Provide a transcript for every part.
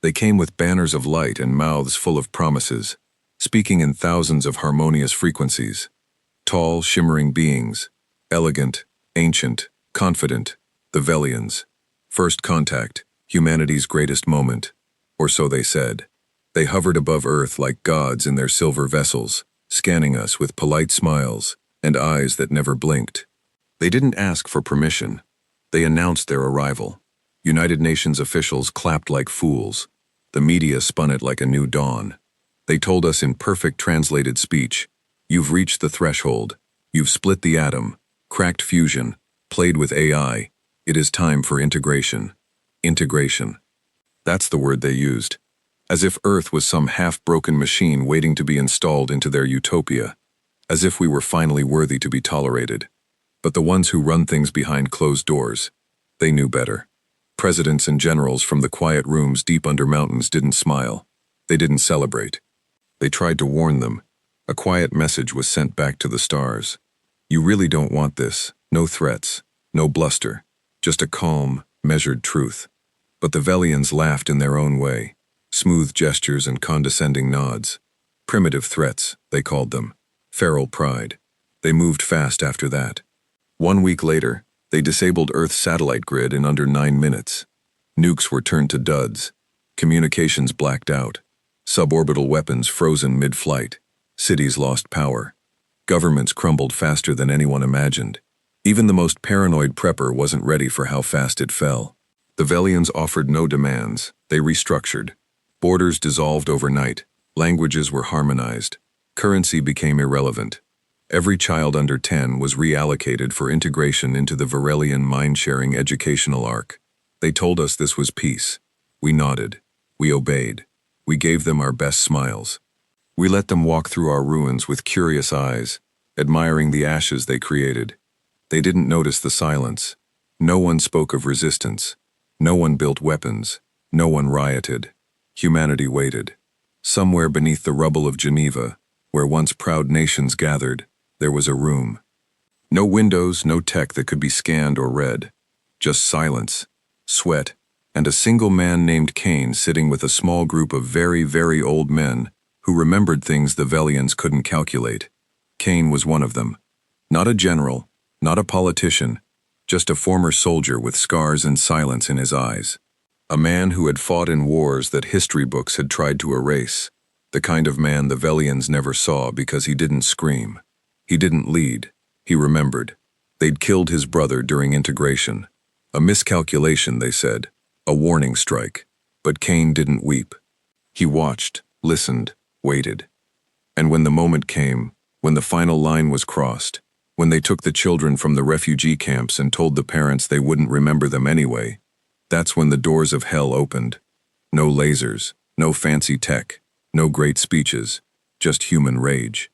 They came with banners of light and mouths full of promises, speaking in thousands of harmonious frequencies. Tall, shimmering beings, elegant, ancient, confident, the Velians. First contact, humanity's greatest moment, or so they said. They hovered above Earth like gods in their silver vessels, scanning us with polite smiles and eyes that never blinked. They didn't ask for permission. They announced their arrival. United Nations officials clapped like fools. The media spun it like a new dawn. They told us in perfect translated speech, "You've reached the threshold. You've split the atom, cracked fusion, played with AI. It is time for integration." Integration. That's the word they used. As if Earth was some half-broken machine waiting to be installed into their utopia. As if we were finally worthy to be tolerated. But the ones who run things behind closed doors, they knew better. Presidents and generals from the quiet rooms deep under mountains didn't smile. They didn't celebrate. They tried to warn them. A quiet message was sent back to the stars. You really don't want this. No threats. No bluster. Just a calm, measured truth. But the Velians laughed in their own way. Smooth gestures and condescending nods. Primitive threats, they called them. Feral pride. They moved fast after that. 1 week later, they disabled Earth's satellite grid in under 9 minutes. Nukes were turned to duds. Communications blacked out. Suborbital weapons frozen mid-flight. Cities lost power. Governments crumbled faster than anyone imagined. Even the most paranoid prepper wasn't ready for how fast it fell. The Velians offered no demands. They restructured. Borders dissolved overnight. Languages were harmonized. Currency became irrelevant. Every child under 10 was reallocated for integration into the Varelian mind-sharing educational arc. They told us this was peace. We nodded. We obeyed. We gave them our best smiles. We let them walk through our ruins with curious eyes, admiring the ashes they created. They didn't notice the silence. No one spoke of resistance. No one built weapons. No one rioted. Humanity waited. Somewhere beneath the rubble of Geneva, where once proud nations gathered, there was a room. No windows, no tech that could be scanned or read. Just silence, sweat, and a single man named Kane sitting with a small group of very, very old men who remembered things the Velians couldn't calculate. Kane was one of them. Not a general, not a politician, just a former soldier with scars and silence in his eyes. A man who had fought in wars that history books had tried to erase. The kind of man the Velians never saw because he didn't scream. He didn't lead. He remembered. They'd killed his brother during integration. A miscalculation, they said. A warning strike. But Kane didn't weep. He watched, listened, waited. And when the moment came, when the final line was crossed, when they took the children from the refugee camps and told the parents they wouldn't remember them anyway, that's when the doors of hell opened. No lasers, no fancy tech, no great speeches, just human rage.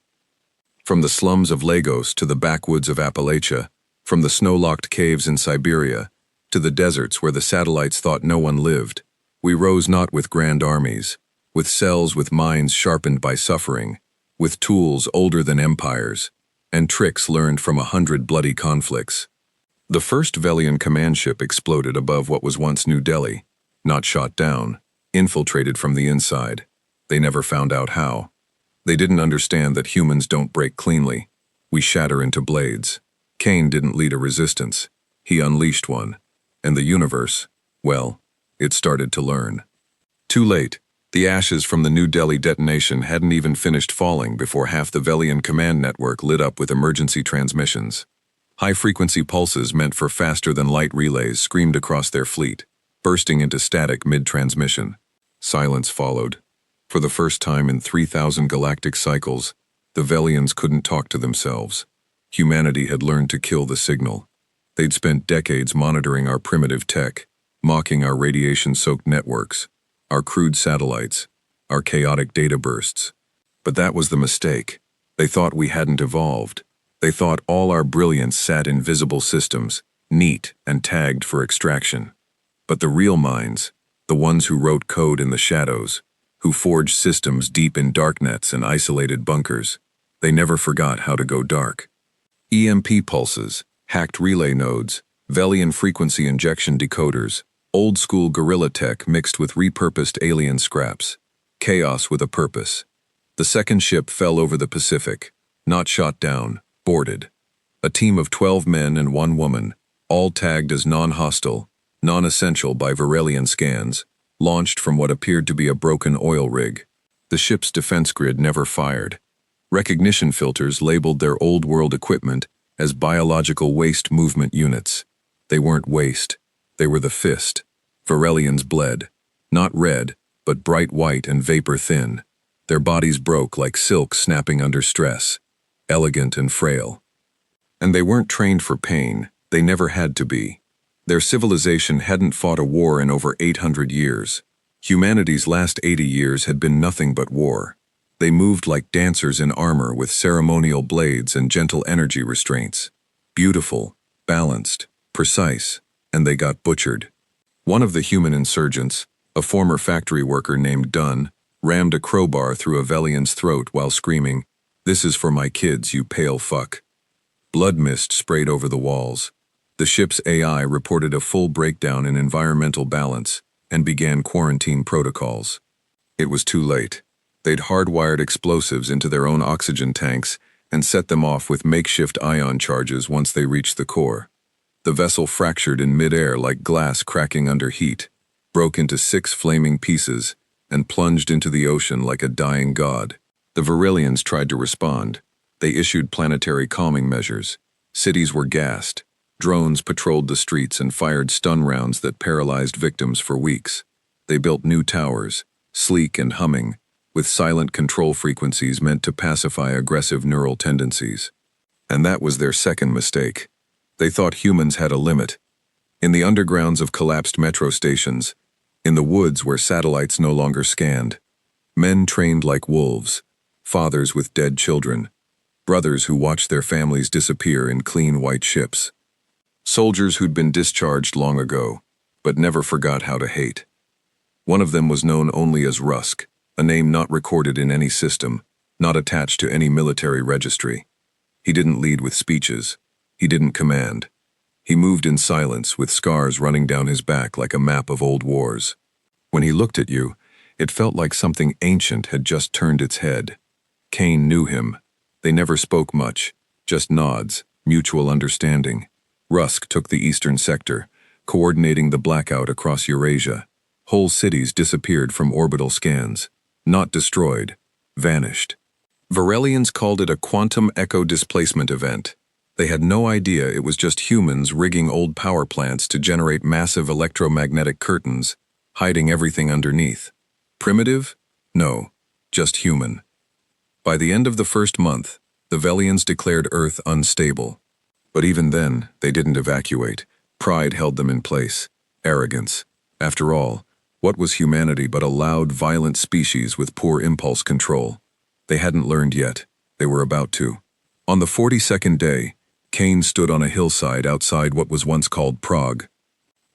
From the slums of Lagos to the backwoods of Appalachia, from the snow-locked caves in Siberia to the deserts where the satellites thought no one lived, we rose not with grand armies, with cells with minds sharpened by suffering, with tools older than empires, and tricks learned from 100 bloody conflicts. The first Velian command ship exploded above what was once New Delhi, not shot down, infiltrated from the inside. They never found out how. They didn't understand that humans don't break cleanly. We shatter into blades. Kane didn't lead a resistance. He unleashed one. And the universe, well, it started to learn. Too late. The ashes from the New Delhi detonation hadn't even finished falling before half the Velian command network lit up with emergency transmissions. High-frequency pulses meant for faster-than-light relays screamed across their fleet, bursting into static mid-transmission. Silence followed. For the first time in 3,000 galactic cycles, the Velians couldn't talk to themselves. Humanity had learned to kill the signal. They'd spent decades monitoring our primitive tech, mocking our radiation-soaked networks, our crude satellites, our chaotic data bursts. But that was the mistake. They thought we hadn't evolved. They thought all our brilliance sat in visible systems, neat and tagged for extraction. But the real minds, the ones who wrote code in the shadows, who forged systems deep in darknets and isolated bunkers, they never forgot how to go dark. EMP pulses, hacked relay nodes, Velian frequency injection decoders, Old-school guerrilla tech mixed with repurposed alien scraps. Chaos with a purpose. The second ship fell over the Pacific, not shot down, boarded. A team of 12 men and 1 woman, all tagged as non-hostile, non-essential by Varelian scans, launched from what appeared to be a broken oil rig. The ship's defense grid never fired. Recognition filters labeled their old-world equipment as biological waste movement units. They weren't waste. They were the fist. Varelians bled. Not red, but bright white and vapor-thin. Their bodies broke like silk snapping under stress. Elegant and frail. And they weren't trained for pain. They never had to be. Their civilization hadn't fought a war in over 800 years. Humanity's last 80 years had been nothing but war. They moved like dancers in armor with ceremonial blades and gentle energy restraints. Beautiful, balanced, precise, and they got butchered. One of the human insurgents, a former factory worker named Dunn, rammed a crowbar through a Velian's throat while screaming, "This is for my kids, you pale fuck." Blood mist sprayed over the walls. The ship's AI reported a full breakdown in environmental balance and began quarantine protocols. It was too late. They'd hardwired explosives into their own oxygen tanks and set them off with makeshift ion charges once they reached the core. The vessel fractured in midair like glass cracking under heat, broke into 6 flaming pieces, and plunged into the ocean like a dying god. The Varelians tried to respond. They issued planetary calming measures. Cities were gassed. Drones patrolled the streets and fired stun rounds that paralyzed victims for weeks. They built new towers, sleek and humming, with silent control frequencies meant to pacify aggressive neural tendencies. And that was their second mistake. They thought humans had a limit. In the undergrounds of collapsed metro stations, in the woods where satellites no longer scanned, men trained like wolves, fathers with dead children, brothers who watched their families disappear in clean white ships. Soldiers who'd been discharged long ago, but never forgot how to hate. One of them was known only as Rusk, a name not recorded in any system, not attached to any military registry. He didn't lead with speeches. He didn't command. He moved in silence with scars running down his back like a map of old wars. When he looked at you, it felt like something ancient had just turned its head. Kane knew him. They never spoke much, just nods, mutual understanding. Rusk took the eastern sector, coordinating the blackout across Eurasia. Whole cities disappeared from orbital scans. Not destroyed, vanished. Varelians called it a quantum echo displacement event. They had no idea it was just humans rigging old power plants to generate massive electromagnetic curtains, hiding everything underneath. Primitive? No, just human. By the end of the first month, the Velians declared Earth unstable. But even then, they didn't evacuate. Pride held them in place. Arrogance. After all, what was humanity but a loud, violent species with poor impulse control? They hadn't learned yet. They were about to. On the 42nd day, Kane stood on a hillside outside what was once called Prague.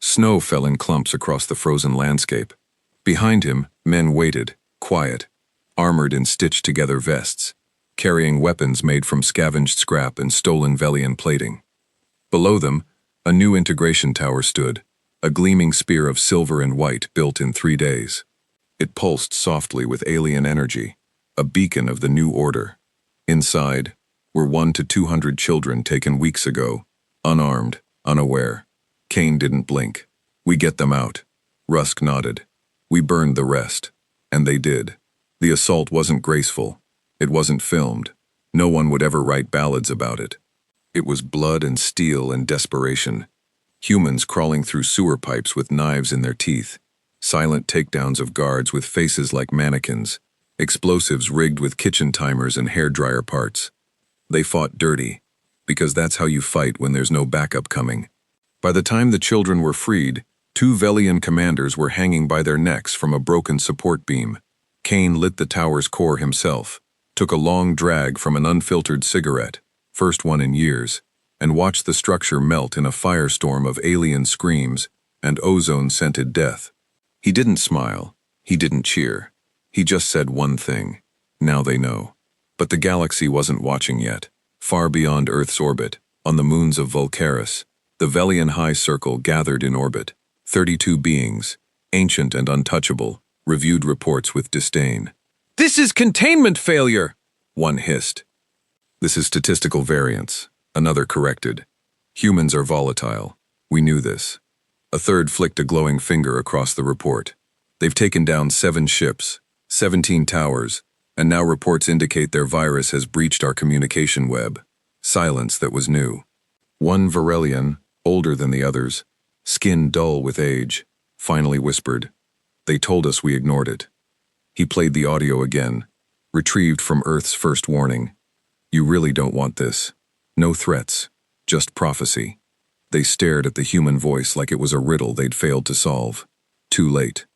Snow fell in clumps across the frozen landscape. Behind him, men waited, quiet, armored in stitched-together vests, carrying weapons made from scavenged scrap and stolen Velian plating. Below them, a new integration tower stood, a gleaming spear of silver and white built in 3 days. It pulsed softly with alien energy, a beacon of the new order. Inside were 100 to 200 children taken weeks ago, unarmed, unaware. Kane didn't blink. "We get them out." Rusk nodded. "We burned the rest." And they did. The assault wasn't graceful. It wasn't filmed. No one would ever write ballads about it. It was blood and steel and desperation. Humans crawling through sewer pipes with knives in their teeth. Silent takedowns of guards with faces like mannequins. Explosives rigged with kitchen timers and hairdryer parts. They fought dirty, because that's how you fight when there's no backup coming. By the time the children were freed, 2 Velian commanders were hanging by their necks from a broken support beam. Kane lit the tower's core himself, took a long drag from an unfiltered cigarette, first one in years, and watched the structure melt in a firestorm of alien screams and ozone-scented death. He didn't smile. He didn't cheer. He just said one thing. Now they know. But the galaxy wasn't watching yet. Far beyond Earth's orbit, on the moons of Vulcaris, the Velian High Circle gathered in orbit. 32 beings, ancient and untouchable, reviewed reports with disdain. This is containment failure, one hissed. This is statistical variance, another corrected. Humans are volatile. We knew this. A third flicked a glowing finger across the report. They've taken down 7 ships, 17 towers, and now reports indicate their virus has breached our communication web. Silence that was new. One Varelian, older than the others, skin dull with age, finally whispered. They told us we ignored it. He played the audio again, retrieved from Earth's first warning. You really don't want this. No threats, just prophecy. They stared at the human voice like it was a riddle they'd failed to solve. Too late.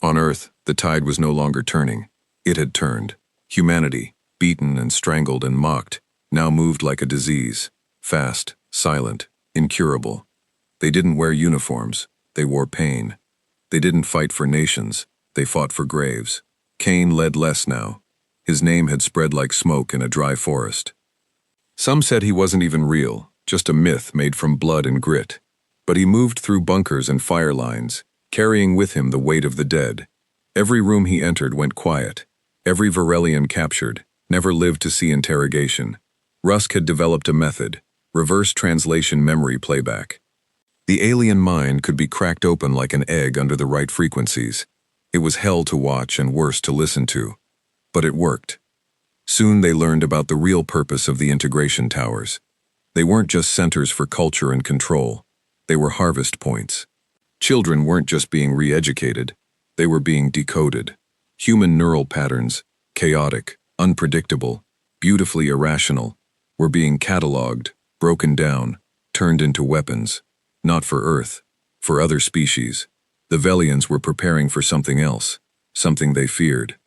On Earth, the tide was no longer turning. It had turned. Humanity, beaten and strangled and mocked, now moved like a disease. Fast, silent, incurable. They didn't wear uniforms. They wore pain. They didn't fight for nations. They fought for graves. Cain led less now. His name had spread like smoke in a dry forest. Some said he wasn't even real, just a myth made from blood and grit. But he moved through bunkers and fire lines, carrying with him the weight of the dead. Every room he entered went quiet. Every Varelian captured, never lived to see interrogation. Rusk had developed a method, reverse translation memory playback. The alien mind could be cracked open like an egg under the right frequencies. It was hell to watch and worse to listen to. But it worked. Soon they learned about the real purpose of the integration towers. They weren't just centers for culture and control. They were harvest points. Children weren't just being re-educated. They were being decoded. Human neural patterns, chaotic, unpredictable, beautifully irrational, were being cataloged, broken down, turned into weapons. Not for Earth, for other species. The Velians were preparing for something else, something they feared.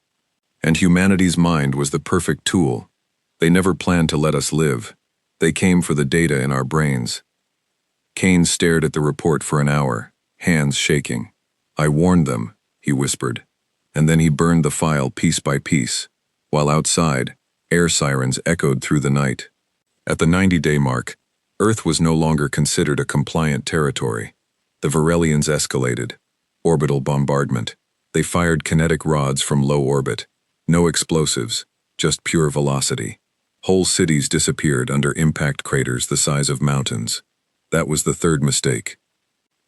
And humanity's mind was the perfect tool. They never planned to let us live. They came for the data in our brains. Cain stared at the report for an hour, hands shaking. I warned them, he whispered. And then he burned the file piece by piece, while outside, air sirens echoed through the night. At the 90-day mark, Earth was no longer considered a compliant territory. The Varelians escalated. Orbital bombardment. They fired kinetic rods from low orbit. No explosives, just pure velocity. Whole cities disappeared under impact craters the size of mountains. That was the third mistake.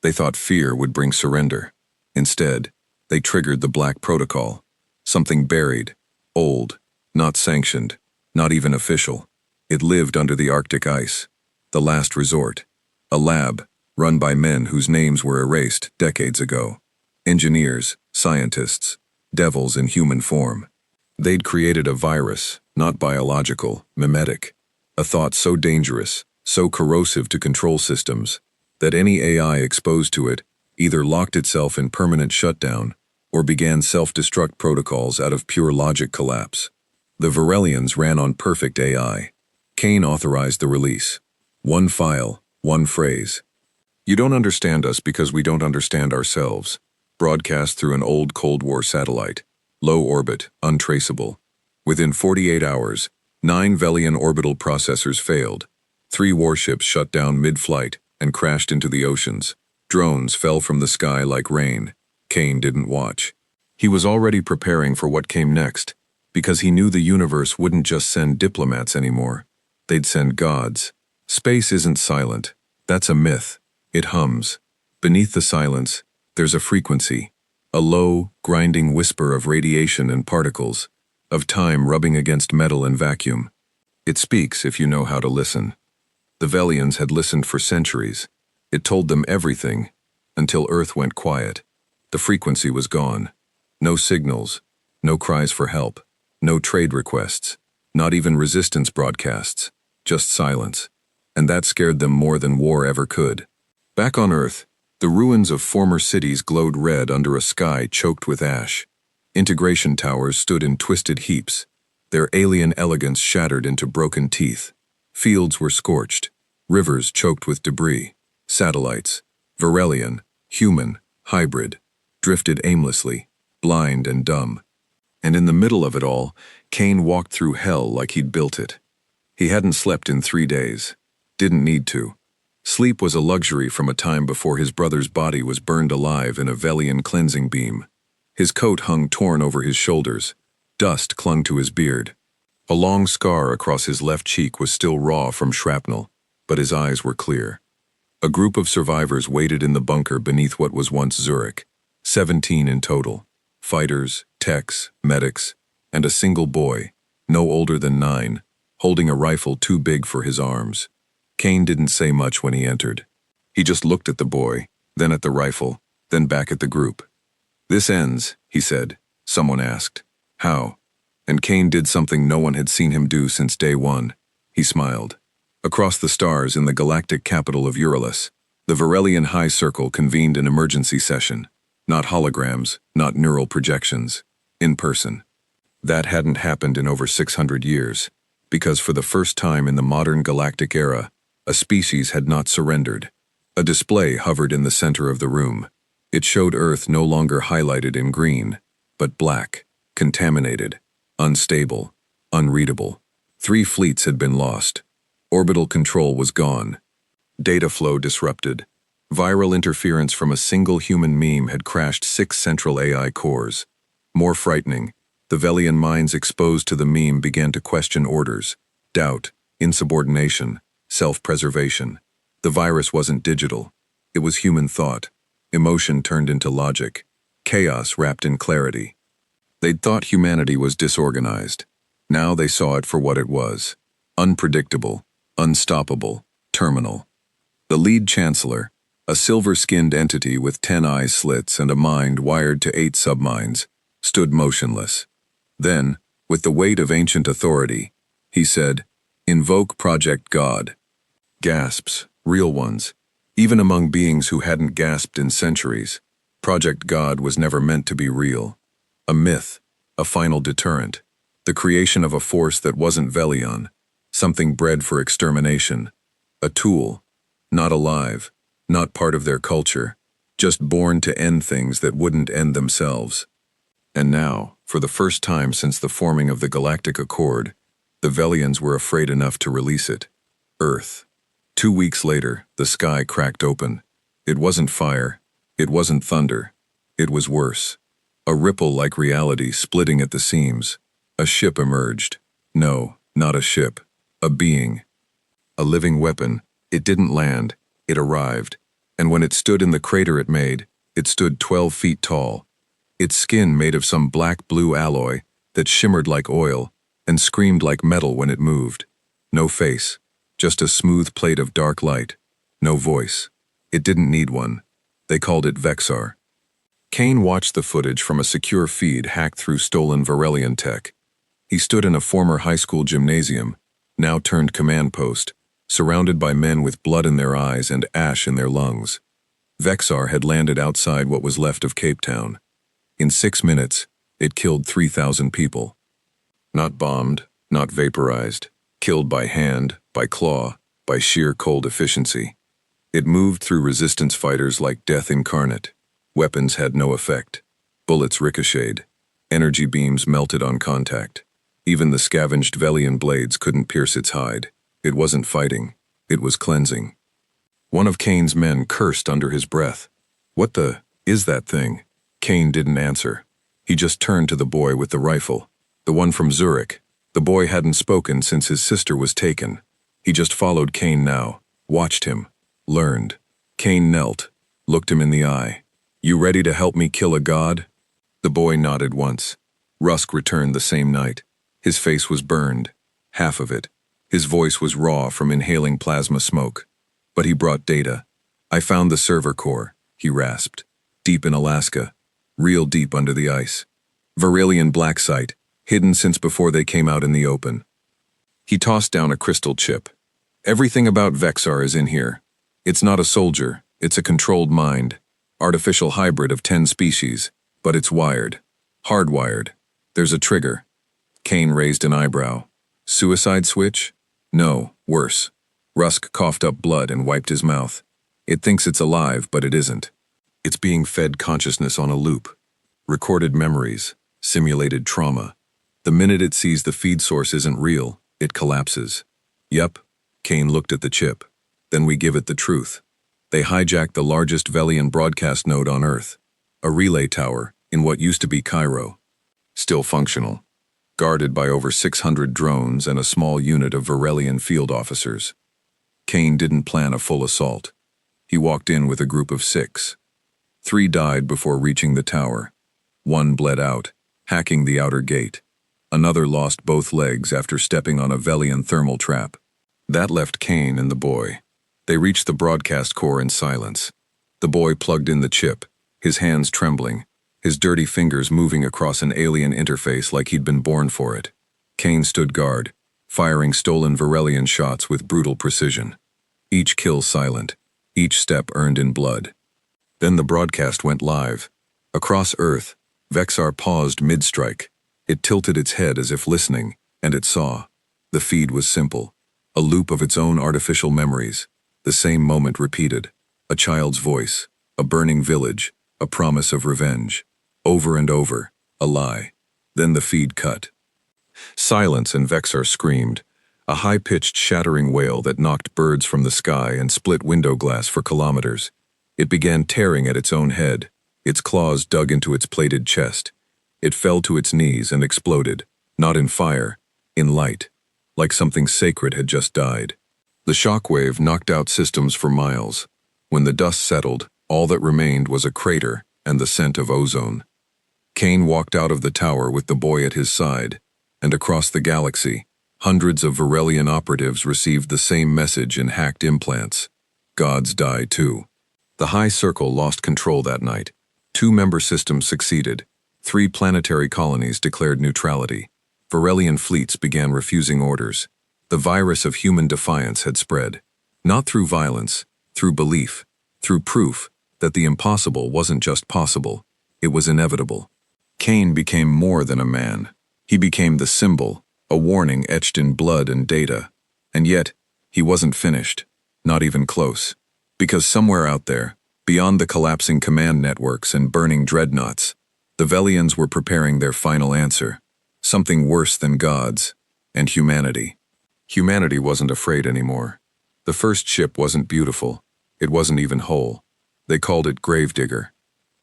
They thought fear would bring surrender. Instead, they triggered the Black Protocol. Something buried, old, not sanctioned, not even official. It lived under the Arctic ice. The last resort. A lab, run by men whose names were erased decades ago. Engineers, scientists, devils in human form. They'd created a virus, not biological, mimetic. A thought so dangerous, so corrosive to control systems, that any AI exposed to it either locked itself in permanent shutdown or began self-destruct protocols out of pure logic collapse. The Varelians ran on perfect AI. Cain authorized the release. One file, one phrase. You don't understand us because we don't understand ourselves. Broadcast through an old Cold War satellite. Low orbit, untraceable. Within 48 hours, 9 Velian orbital processors failed. 3 warships shut down mid-flight and crashed into the oceans. Drones fell from the sky like rain. Cain didn't watch. He was already preparing for what came next, because he knew the universe wouldn't just send diplomats anymore. They'd send gods. Space isn't silent. That's a myth. It hums. Beneath the silence, there's a frequency. A low, grinding whisper of radiation and particles, of time rubbing against metal and vacuum. It speaks if you know how to listen. The Velians had listened for centuries. It told them everything, until Earth went quiet. The frequency was gone. No signals, no cries for help, no trade requests, not even resistance broadcasts, just silence. And that scared them more than war ever could. Back on Earth, the ruins of former cities glowed red under a sky choked with ash. Integration towers stood in twisted heaps, their alien elegance shattered into broken teeth. Fields were scorched, rivers choked with debris. Satellites, Varelian, human, hybrid, drifted aimlessly, blind and dumb. And in the middle of it all, Cain walked through hell like he'd built it. He hadn't slept in 3 days. Didn't need to. Sleep was a luxury from a time before his brother's body was burned alive in a Velian cleansing beam. His coat hung torn over his shoulders. Dust clung to his beard. A long scar across his left cheek was still raw from shrapnel, but his eyes were clear. A group of survivors waited in the bunker beneath what was once Zurich, 17 in total. Fighters, techs, medics, and a single boy, no older than 9, holding a rifle too big for his arms. Kane didn't say much when he entered. He just looked at the boy, then at the rifle, then back at the group. "This ends," he said. Someone asked. "How?" And Kane did something no one had seen him do since day one. He smiled. Across the stars in the galactic capital of Euryalus, the Varelian High Circle convened an emergency session. Not holograms, not neural projections. In person. That hadn't happened in over 600 years, because for the first time in the modern galactic era, a species had not surrendered. A display hovered in the center of the room. It showed Earth no longer highlighted in green, but black, contaminated, unstable, unreadable. 3 fleets had been lost. Orbital control was gone. Data flow disrupted. Viral interference from a single human meme had crashed 6 central AI cores. More frightening, the Velian minds exposed to the meme began to question orders, doubt, insubordination, self-preservation. The virus wasn't digital. It was human thought. Emotion turned into logic. Chaos wrapped in clarity. They'd thought humanity was disorganized. Now they saw it for what it was. Unpredictable, unstoppable, terminal. The lead chancellor, a silver-skinned entity with 10 eye slits and a mind wired to 8 subminds, stood motionless. Then, with the weight of ancient authority, he said, "Invoke Project God." Gasps, real ones. Even among beings who hadn't gasped in centuries, Project God was never meant to be real. A myth, a final deterrent, the creation of a force that wasn't Velion, something bred for extermination, a tool, not alive, not part of their culture, just born to end things that wouldn't end themselves. And now, for the first time since the forming of the Galactic Accord, the Velians were afraid enough to release it. Earth. 2 weeks later, the sky cracked open. It wasn't fire. It wasn't thunder. It was worse. A ripple like reality splitting at the seams. A ship emerged. No, not a ship. A being. A living weapon. It didn't land. It arrived. And when it stood in the crater it made, it stood 12 feet tall. Its skin made of some black-blue alloy that shimmered like oil and screamed like metal when it moved. No face. Just a smooth plate of dark light. No voice. It didn't need one. They called it Vexar. Kane watched the footage from a secure feed hacked through stolen Varelian tech. He stood in a former high school gymnasium, now turned command post, surrounded by men with blood in their eyes and ash in their lungs. Vexar had landed outside what was left of Cape Town. In 6 minutes, it killed 3,000 people. Not bombed, not vaporized, killed by hand, by claw, by sheer cold efficiency. It moved through resistance fighters like death incarnate. Weapons had no effect. Bullets ricocheted. Energy beams melted on contact. Even the scavenged Velian blades couldn't pierce its hide. It wasn't fighting. It was cleansing. One of Kane's men cursed under his breath. "What the is that thing?" Kane didn't answer. He just turned to the boy with the rifle. The one from Zurich. The boy hadn't spoken since his sister was taken. He just followed Kane now, watched him, learned. Kane knelt, looked him in the eye. "You ready to help me kill a god?" The boy nodded once. Rusk returned the same night. His face was burned, half of it. His voice was raw from inhaling plasma smoke. But he brought data. "I found the server core," he rasped. "Deep in Alaska. Real deep under the ice. Varelian black site, hidden since before they came out in the open." He tossed down a crystal chip. "Everything about Vexar is in here. It's not a soldier, it's a controlled mind. Artificial hybrid of 10 species, but it's wired. Hardwired. There's a trigger." Kane raised an eyebrow. "Suicide switch?" "No, worse." Rusk coughed up blood and wiped his mouth. "It thinks it's alive, but it isn't. It's being fed consciousness on a loop. Recorded memories, simulated trauma. The minute it sees the feed source isn't real, it collapses." "Yep." Kane looked at the chip. Then we give it the truth. They hijacked the largest Velian broadcast node on Earth, a relay tower in what used to be Cairo. Still functional, guarded by over 600 drones and a small unit of Varelian field officers. Kane didn't plan a full assault. He walked in with a group of 6. 3 died before reaching the tower. 1 bled out, hacking the outer gate. Another lost both legs after stepping on a Velian thermal trap. That left Kane and the boy. They reached the broadcast core in silence. The boy plugged in the chip, his hands trembling, his dirty fingers moving across an alien interface like he'd been born for it. Kane stood guard, firing stolen Varelian shots with brutal precision. Each kill silent, each step earned in blood. Then the broadcast went live. Across Earth, Vexar paused mid-strike. It tilted its head as if listening, and it saw. The feed was simple, a loop of its own artificial memories. The same moment repeated, a child's voice, a burning village, a promise of revenge. Over and over, a lie. Then the feed cut. Silence, and Vexar screamed, a high-pitched shattering wail that knocked birds from the sky and split window glass for kilometers. It began tearing at its own head. Its claws dug into its plated chest. It fell to its knees and exploded, not in fire, in light, like something sacred had just died. The shockwave knocked out systems for miles. When the dust settled, all that remained was a crater and the scent of ozone. Kane walked out of the tower with the boy at his side, and across the galaxy, hundreds of Varelian operatives received the same message in hacked implants. Gods die too. The High Circle lost control that night. 2 member systems succeeded. 3 planetary colonies declared neutrality. Varelian fleets began refusing orders. The virus of human defiance had spread. Not through violence, through belief, through proof that the impossible wasn't just possible, it was inevitable. Kane became more than a man. He became the symbol, a warning etched in blood and data. And yet, he wasn't finished, not even close. Because somewhere out there, beyond the collapsing command networks and burning dreadnoughts, the Velians were preparing their final answer, something worse than gods, and humanity. Humanity wasn't afraid anymore. The first ship wasn't beautiful. It wasn't even whole. They called it Gravedigger.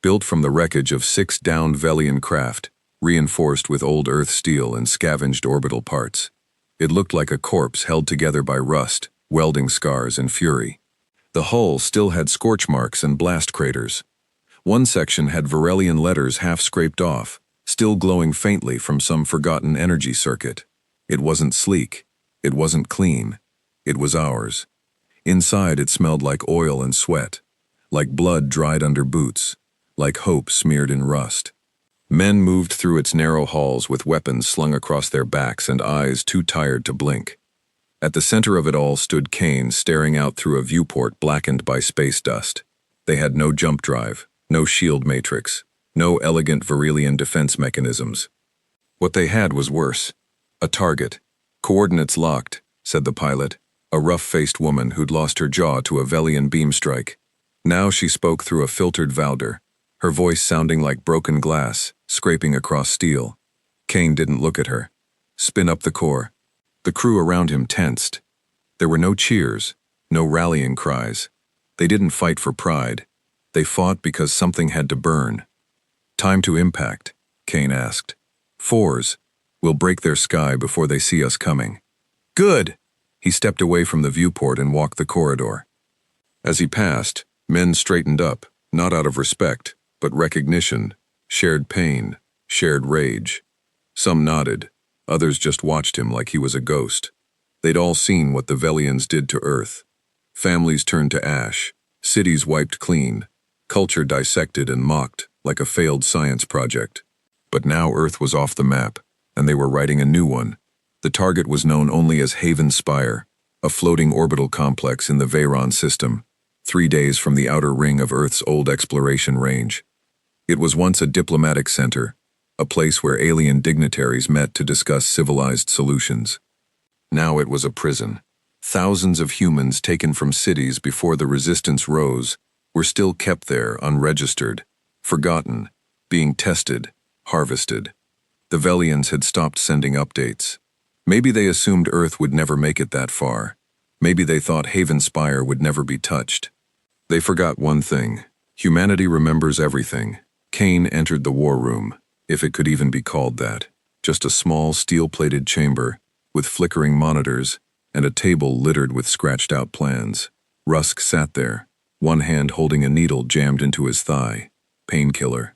Built from the wreckage of 6 downed Velian craft, reinforced with old Earth steel and scavenged orbital parts. It looked like a corpse held together by rust, welding scars, and fury. The hull still had scorch marks and blast craters. One section had Varelian letters half scraped off, still glowing faintly from some forgotten energy circuit. It wasn't sleek. It wasn't clean. It was ours. Inside it smelled like oil and sweat, like blood dried under boots, like hope smeared in rust. Men moved through its narrow halls with weapons slung across their backs and eyes too tired to blink. At the center of it all stood Kane, staring out through a viewport blackened by space dust. They had no jump drive, no shield matrix, no elegant Varelian defense mechanisms. What they had was worse. A target. Coordinates locked, said the pilot, a rough-faced woman who'd lost her jaw to a Velian beam strike. Now she spoke through a filtered Valder, her voice sounding like broken glass, scraping across steel. Kane didn't look at her. Spin up the core. The crew around him tensed. There were no cheers, no rallying cries. They didn't fight for pride. They fought because something had to burn. Time to impact, Kane asked. 4s. We'll break their sky before they see us coming. Good! He stepped away from the viewport and walked the corridor. As he passed, men straightened up, not out of respect, but recognition, shared pain, shared rage. Some nodded, others just watched him like he was a ghost. They'd all seen what the Velians did to Earth. Families turned to ash, cities wiped clean, culture dissected and mocked like a failed science project. But now Earth was off the map, and they were writing a new one. The target was known only as Haven Spire, a floating orbital complex in the Veyron system, 3 days from the outer ring of Earth's old exploration range. It was once a diplomatic center, a place where alien dignitaries met to discuss civilized solutions. Now it was a prison. Thousands of humans taken from cities before the resistance rose were still kept there unregistered, forgotten, being tested, harvested. The Velians had stopped sending updates. Maybe they assumed Earth would never make it that far. Maybe they thought Haven Spire would never be touched. They forgot one thing. Humanity remembers everything. Kane entered the war room, if it could even be called that. Just a small steel-plated chamber, with flickering monitors, and a table littered with scratched-out plans. Rusk sat there, one hand holding a needle jammed into his thigh. Painkiller.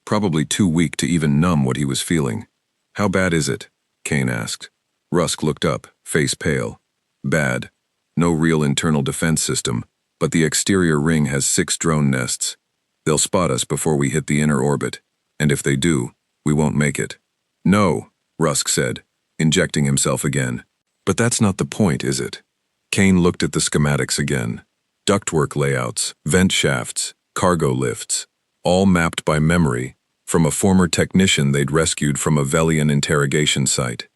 Probably too weak to even numb what he was feeling. "How bad is it?" Kane asked. Rusk looked up, face pale. "Bad. No real internal defense system, but the exterior ring has 6 drone nests. They'll spot us before we hit the inner orbit, and if they do, we won't make it." "No," Rusk said, injecting himself again. "But that's not the point, is it?" Kane looked at the schematics again. Ductwork layouts, vent shafts, cargo lifts, all mapped by memory from a former technician they'd rescued from a Velian interrogation site.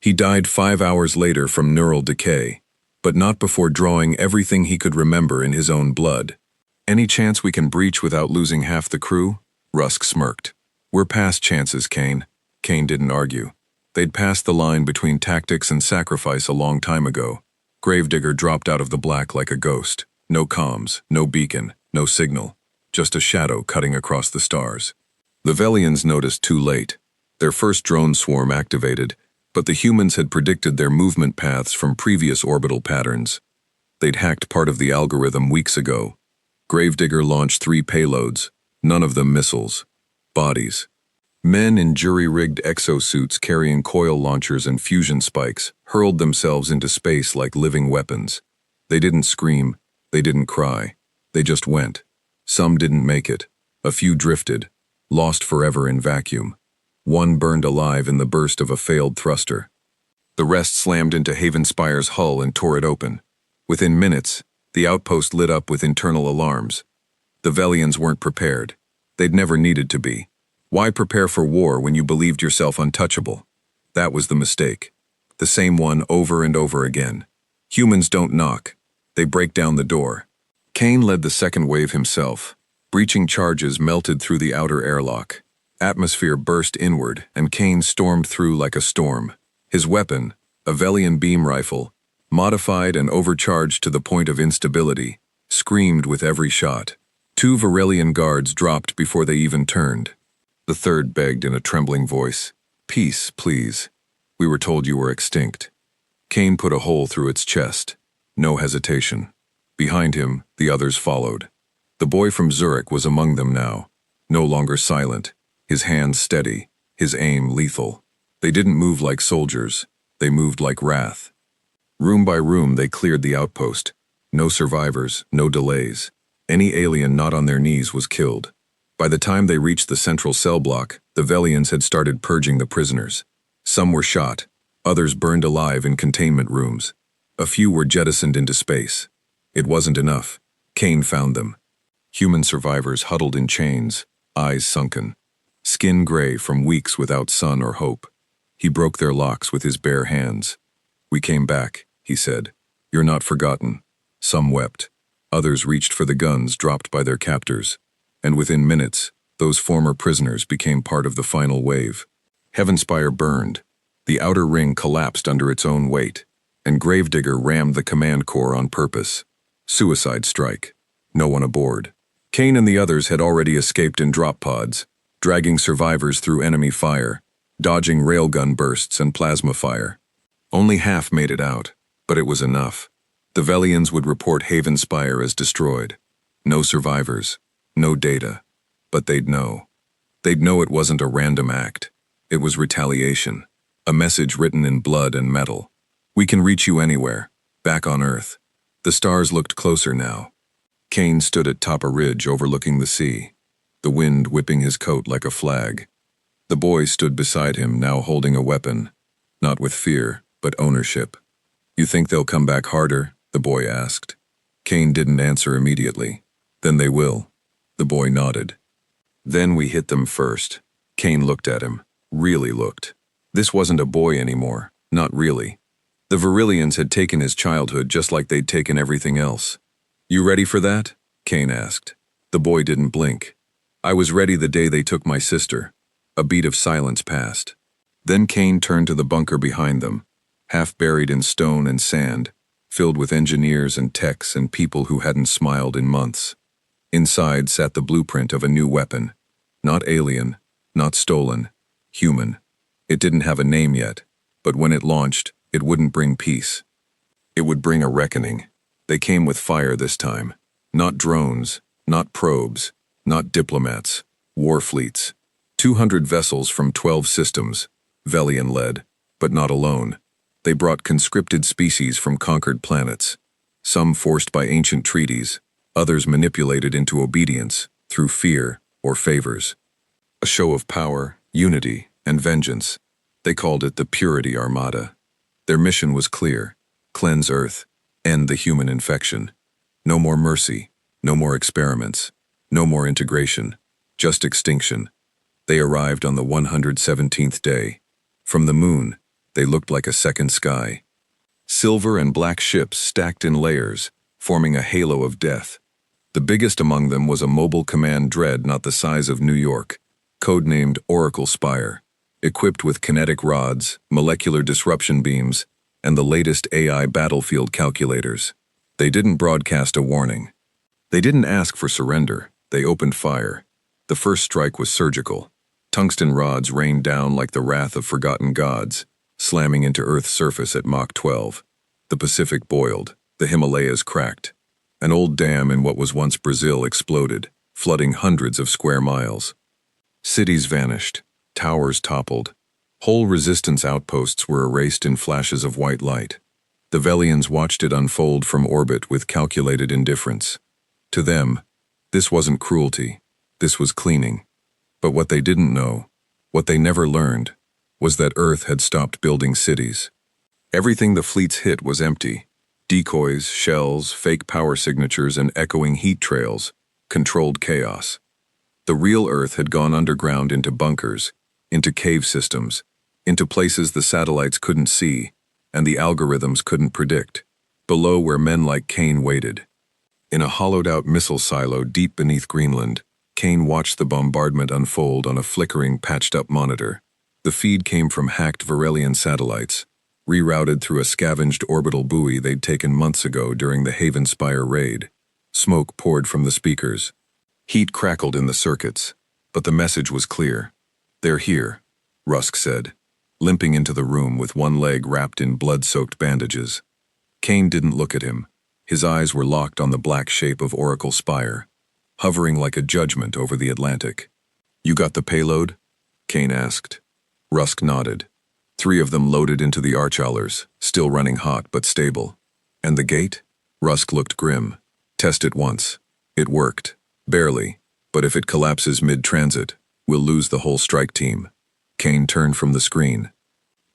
He died 5 hours later from neural decay, but not before drawing everything he could remember in his own blood. "Any chance we can breach without losing half the crew?" Rusk smirked. "We're past chances, Kane." Kane didn't argue. They'd passed the line between tactics and sacrifice a long time ago. Gravedigger dropped out of the black like a ghost. No comms, no beacon, no signal. Just a shadow cutting across the stars. The Velians noticed too late. Their first drone swarm activated, but the humans had predicted their movement paths from previous orbital patterns. They'd hacked part of the algorithm weeks ago. Gravedigger launched 3 payloads, none of them missiles. Bodies. Men in jury-rigged exosuits carrying coil launchers and fusion spikes hurled themselves into space like living weapons. They didn't scream, they didn't cry, they just went. Some didn't make it. A few drifted, lost forever in vacuum. One burned alive in the burst of a failed thruster. The rest slammed into Haven Spire's hull and tore it open. Within minutes, the outpost lit up with internal alarms. The Velians weren't prepared. They'd never needed to be. Why prepare for war when you believed yourself untouchable? That was the mistake. The same one over and over again. Humans don't knock. They break down the door. Kane led the second wave himself. Breaching charges melted through the outer airlock. Atmosphere burst inward, and Kane stormed through like a storm. His weapon, a Velian beam rifle, modified and overcharged to the point of instability, screamed with every shot. 2 Varelian guards dropped before they even turned. The third begged in a trembling voice, "Peace, please. We were told you were extinct." Kane put a hole through its chest. No hesitation. Behind him, the others followed. The boy from Zurich was among them now, no longer silent, his hands steady, his aim lethal. They didn't move like soldiers, they moved like wrath. Room by room they cleared the outpost. No survivors, no delays. Any alien not on their knees was killed. By the time they reached the central cell block, the Velians had started purging the prisoners. Some were shot, others burned alive in containment rooms. A few were jettisoned into space. It wasn't enough. Kane found them. Human survivors huddled in chains, eyes sunken. Skin gray from weeks without sun or hope. He broke their locks with his bare hands. "We came back," he said. "You're not forgotten." Some wept. Others reached for the guns dropped by their captors. And within minutes, those former prisoners became part of the final wave. Heavenspire burned. The outer ring collapsed under its own weight, and Gravedigger rammed the command core on purpose. Suicide strike. No one aboard. Kane and the others had already escaped in drop pods, dragging survivors through enemy fire, dodging railgun bursts and plasma fire. Only half made it out, but it was enough. The Velians would report Haven Spire as destroyed. No survivors, no data, but they'd know. They'd know it wasn't a random act. It was retaliation, a message written in blood and metal. "We can reach you anywhere, back on Earth." The stars looked closer now. Kane stood atop a ridge overlooking the sea, the wind whipping his coat like a flag. The boy stood beside him, now holding a weapon, not with fear, but ownership. "You think they'll come back harder?" the boy asked. Kane didn't answer immediately. "Then they will." The boy nodded. "Then we hit them first." Kane looked at him, really looked. This wasn't a boy anymore, not really. The Varelians had taken his childhood just like they'd taken everything else. "You ready for that?" Kane asked. The boy didn't blink. "I was ready the day they took my sister." A beat of silence passed. Then Kane turned to the bunker behind them, half buried in stone and sand. filled with engineers and techs and people who hadn't smiled in months. Inside sat the blueprint of a new weapon. Not alien, not stolen, human. It didn't have a name yet, but when it launched, it wouldn't bring peace. It would bring a reckoning. They came with fire this time. Not drones, not probes, not diplomats, war fleets. 200 vessels from 12 systems, Velian-led, but not alone. They brought conscripted species from conquered planets, some forced by ancient treaties, others manipulated into obedience through fear or favors. A show of power, unity, and vengeance. They called it the Purity Armada. Their mission was clear: cleanse Earth, end the human infection. No more mercy, no more experiments, no more integration, just extinction. They arrived on the 117th day. From the moon, they looked like a second sky. Silver and black ships stacked in layers, forming a halo of death. The biggest among them was a mobile command dreadnought the size of New York, codenamed Oracle Spire, equipped with kinetic rods, molecular disruption beams, and the latest AI battlefield calculators. They didn't broadcast a warning. They didn't ask for surrender. They opened fire. The first strike was surgical. Tungsten rods rained down like the wrath of forgotten gods, slamming into Earth's surface at Mach 12. The Pacific boiled. The Himalayas cracked. An old dam in what was once Brazil exploded, flooding hundreds of square miles. Cities vanished. Towers toppled. Whole resistance outposts were erased in flashes of white light. The Velians watched it unfold from orbit with calculated indifference. To them, this wasn't cruelty. This was cleaning. But what they didn't know, what they never learned, was that Earth had stopped building cities. Everything the fleets hit was empty. Decoys, shells, fake power signatures, and echoing heat trails, controlled chaos. The real Earth had gone underground into bunkers, into cave systems, into places the satellites couldn't see, and the algorithms couldn't predict, below where men like Kane waited. In a hollowed-out missile silo deep beneath Greenland, Kane watched the bombardment unfold on a flickering, patched-up monitor. The feed came from hacked Varelian satellites, rerouted through a scavenged orbital buoy they'd taken months ago during the Haven Spire raid. Smoke poured from the speakers. Heat crackled in the circuits, but the message was clear. "They're here," Rusk said, limping into the room with one leg wrapped in blood-soaked bandages. Kane didn't look at him. His eyes were locked on the black shape of Oracle Spire, hovering like a judgment over the Atlantic. "You got the payload?" Kane asked. Rusk nodded. 3 of them loaded into the Archowlers, still running hot but stable. "And the gate?" Rusk looked grim. "Test it once. It worked. Barely. But if it collapses mid-transit, we'll lose the whole strike team." Kane turned from the screen.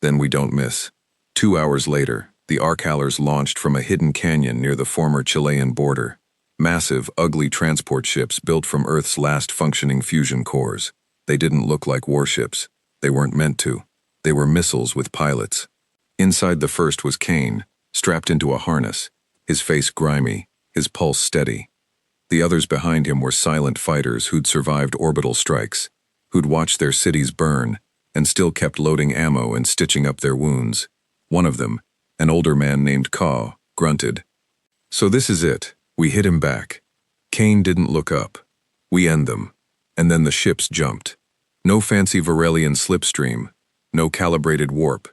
"Then we don't miss." 2 hours later, the Archowlers launched from a hidden canyon near the former Chilean border. Massive, ugly transport ships built from Earth's last functioning fusion cores. They didn't look like warships. They weren't meant to. They were missiles with pilots. Inside the first was Kane, strapped into a harness, his face grimy, his pulse steady. The others behind him were silent fighters who'd survived orbital strikes, who'd watched their cities burn, and still kept loading ammo and stitching up their wounds. One of them, an older man named Kaw, grunted. "So this is it. We hit him back." Kane didn't look up. "We end them." And then the ships jumped. No fancy Varelian slipstream, no calibrated warp,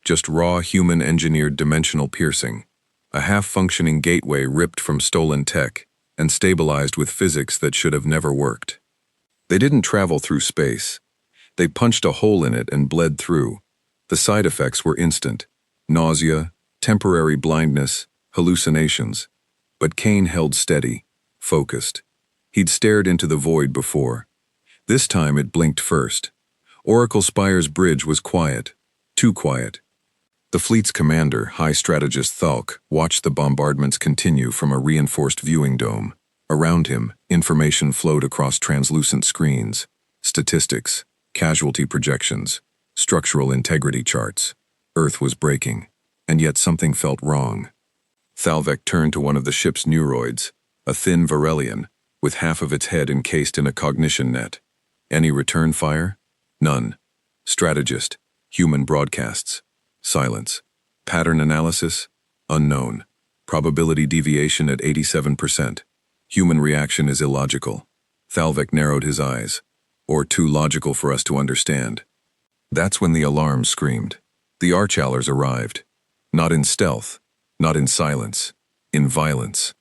just raw human-engineered dimensional piercing. A half-functioning gateway ripped from stolen tech and stabilized with physics that should have never worked. They didn't travel through space. They punched a hole in it and bled through. The side effects were instant: nausea, temporary blindness, hallucinations. But Kane held steady, focused. He'd stared into the void before. This time it blinked first. Oracle Spire's bridge was quiet, too quiet. The fleet's commander, High Strategist Thalk, watched the bombardments continue from a reinforced viewing dome. Around him, information flowed across translucent screens: statistics, casualty projections, structural integrity charts. Earth was breaking, and yet something felt wrong. Thalvek turned to one of the ship's neuroids, a thin Varelian, with half of its head encased in a cognition net. "Any return fire?" "None." "Strategist, human broadcasts." Silence. "Pattern analysis?" "Unknown." Probability deviation at 87%. Human reaction is illogical. Thalvik narrowed his eyes. Or too logical for us to understand. That's when the alarm screamed. The Archallers arrived. Not in stealth, not in silence, in violence.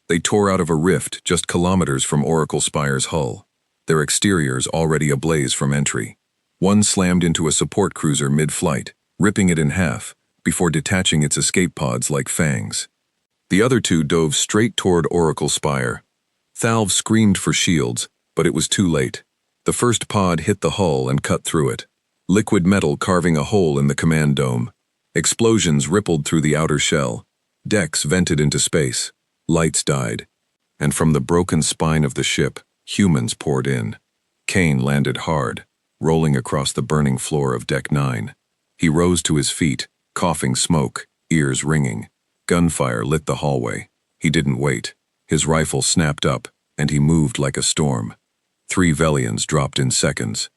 They tore out of a rift just kilometers from Oracle Spire's hull, their exteriors already ablaze from entry. One slammed into a support cruiser mid-flight, ripping it in half, before detaching its escape pods like fangs. The other two dove straight toward Oracle Spire. Thalv screamed for shields, but it was too late. The first pod hit the hull and cut through it, liquid metal carving a hole in the command dome. Explosions rippled through the outer shell. Decks vented into space. Lights died. And from the broken spine of the ship, humans poured in. Kane landed hard, rolling across the burning floor of Deck 9. He rose to his feet, coughing smoke, ears ringing. Gunfire lit the hallway. He didn't wait. His rifle snapped up, and he moved like a storm. 3 Velians dropped in seconds.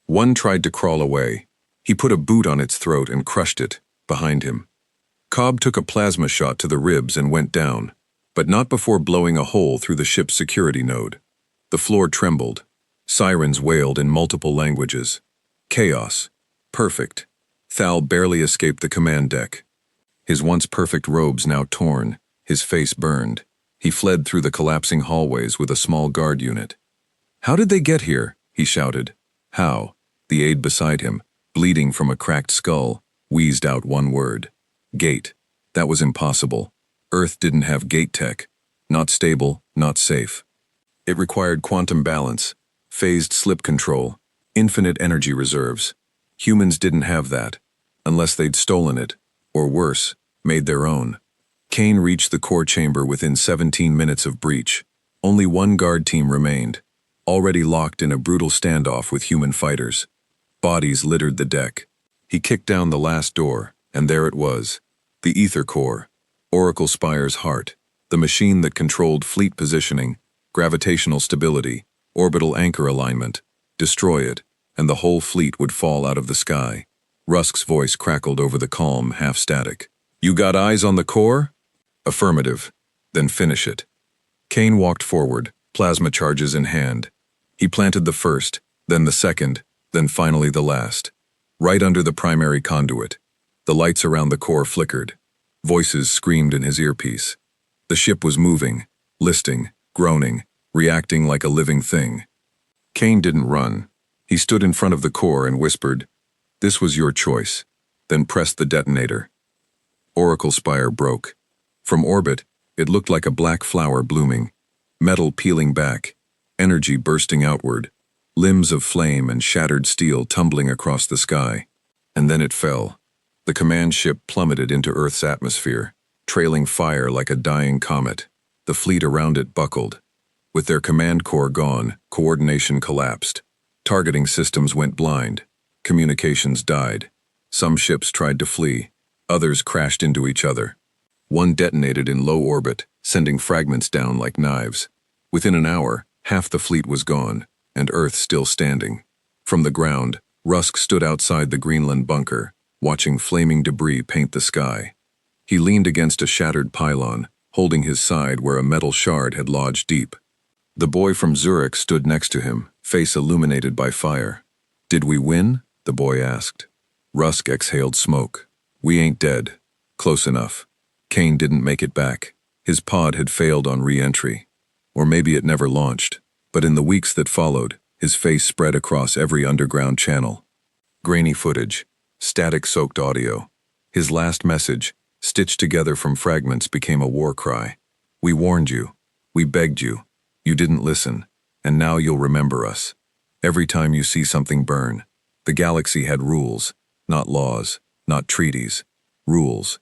One tried to crawl away. He put a boot on its throat and crushed it, behind him. Cobb took a plasma shot to the ribs and went down, but not before blowing a hole through the ship's security node. The floor trembled. Sirens wailed in multiple languages. Chaos. Perfect. Thal barely escaped the command deck. His once perfect robes now torn, his face burned. He fled through the collapsing hallways with a small guard unit. "How did they get here?" he shouted. "How?" The aide beside him, bleeding from a cracked skull, wheezed out one word. Gate. That was impossible. Earth didn't have gate tech. Not stable, not safe. It required quantum balance, phased slip control, infinite energy reserves. Humans didn't have that, unless they'd stolen it, or worse, made their own. Kane reached the core chamber within 17 minutes of breach. Only one guard team remained, already locked in a brutal standoff with human fighters. Bodies littered the deck. He kicked down the last door, and there it was. The Ether Core, Oracle Spire's heart, the machine that controlled fleet positioning, gravitational stability, orbital anchor alignment. Destroy it, and the whole fleet would fall out of the sky. Rusk's voice crackled over the calm, half-static. "You got eyes on the core?" "Affirmative." "Then finish it." Kane walked forward, plasma charges in hand. He planted the first, then the second, then finally the last. Right under the primary conduit. The lights around the core flickered. Voices screamed in his earpiece. The ship was moving, listing, groaning, reacting like a living thing. Kane didn't run. He stood in front of the core and whispered, "This was your choice," then pressed the detonator. Oracle Spire broke. From orbit, it looked like a black flower blooming, metal peeling back, energy bursting outward, limbs of flame and shattered steel tumbling across the sky. And then it fell. The command ship plummeted into Earth's atmosphere, trailing fire like a dying comet. The fleet around it buckled. With their command core gone, coordination collapsed. Targeting systems went blind. Communications died. Some ships tried to flee. Others crashed into each other. One detonated in low orbit, sending fragments down like knives. Within an hour, half the fleet was gone, and Earth still standing. From the ground, Rusk stood outside the Greenland bunker, watching flaming debris paint the sky. He leaned against a shattered pylon, holding his side where a metal shard had lodged deep. The boy from Zurich stood next to him, face illuminated by fire. "Did we win?" the boy asked. Rusk exhaled smoke. "We ain't dead. Close enough." Kane didn't make it back. His pod had failed on re-entry. Or maybe it never launched. But in the weeks that followed, his face spread across every underground channel. Grainy footage, static-soaked audio. His last message, stitched together from fragments, became a war cry. "We warned you. We begged you. You didn't listen. And now you'll remember us. Every time you see something burn." The galaxy had rules, not laws, not treaties. Rules.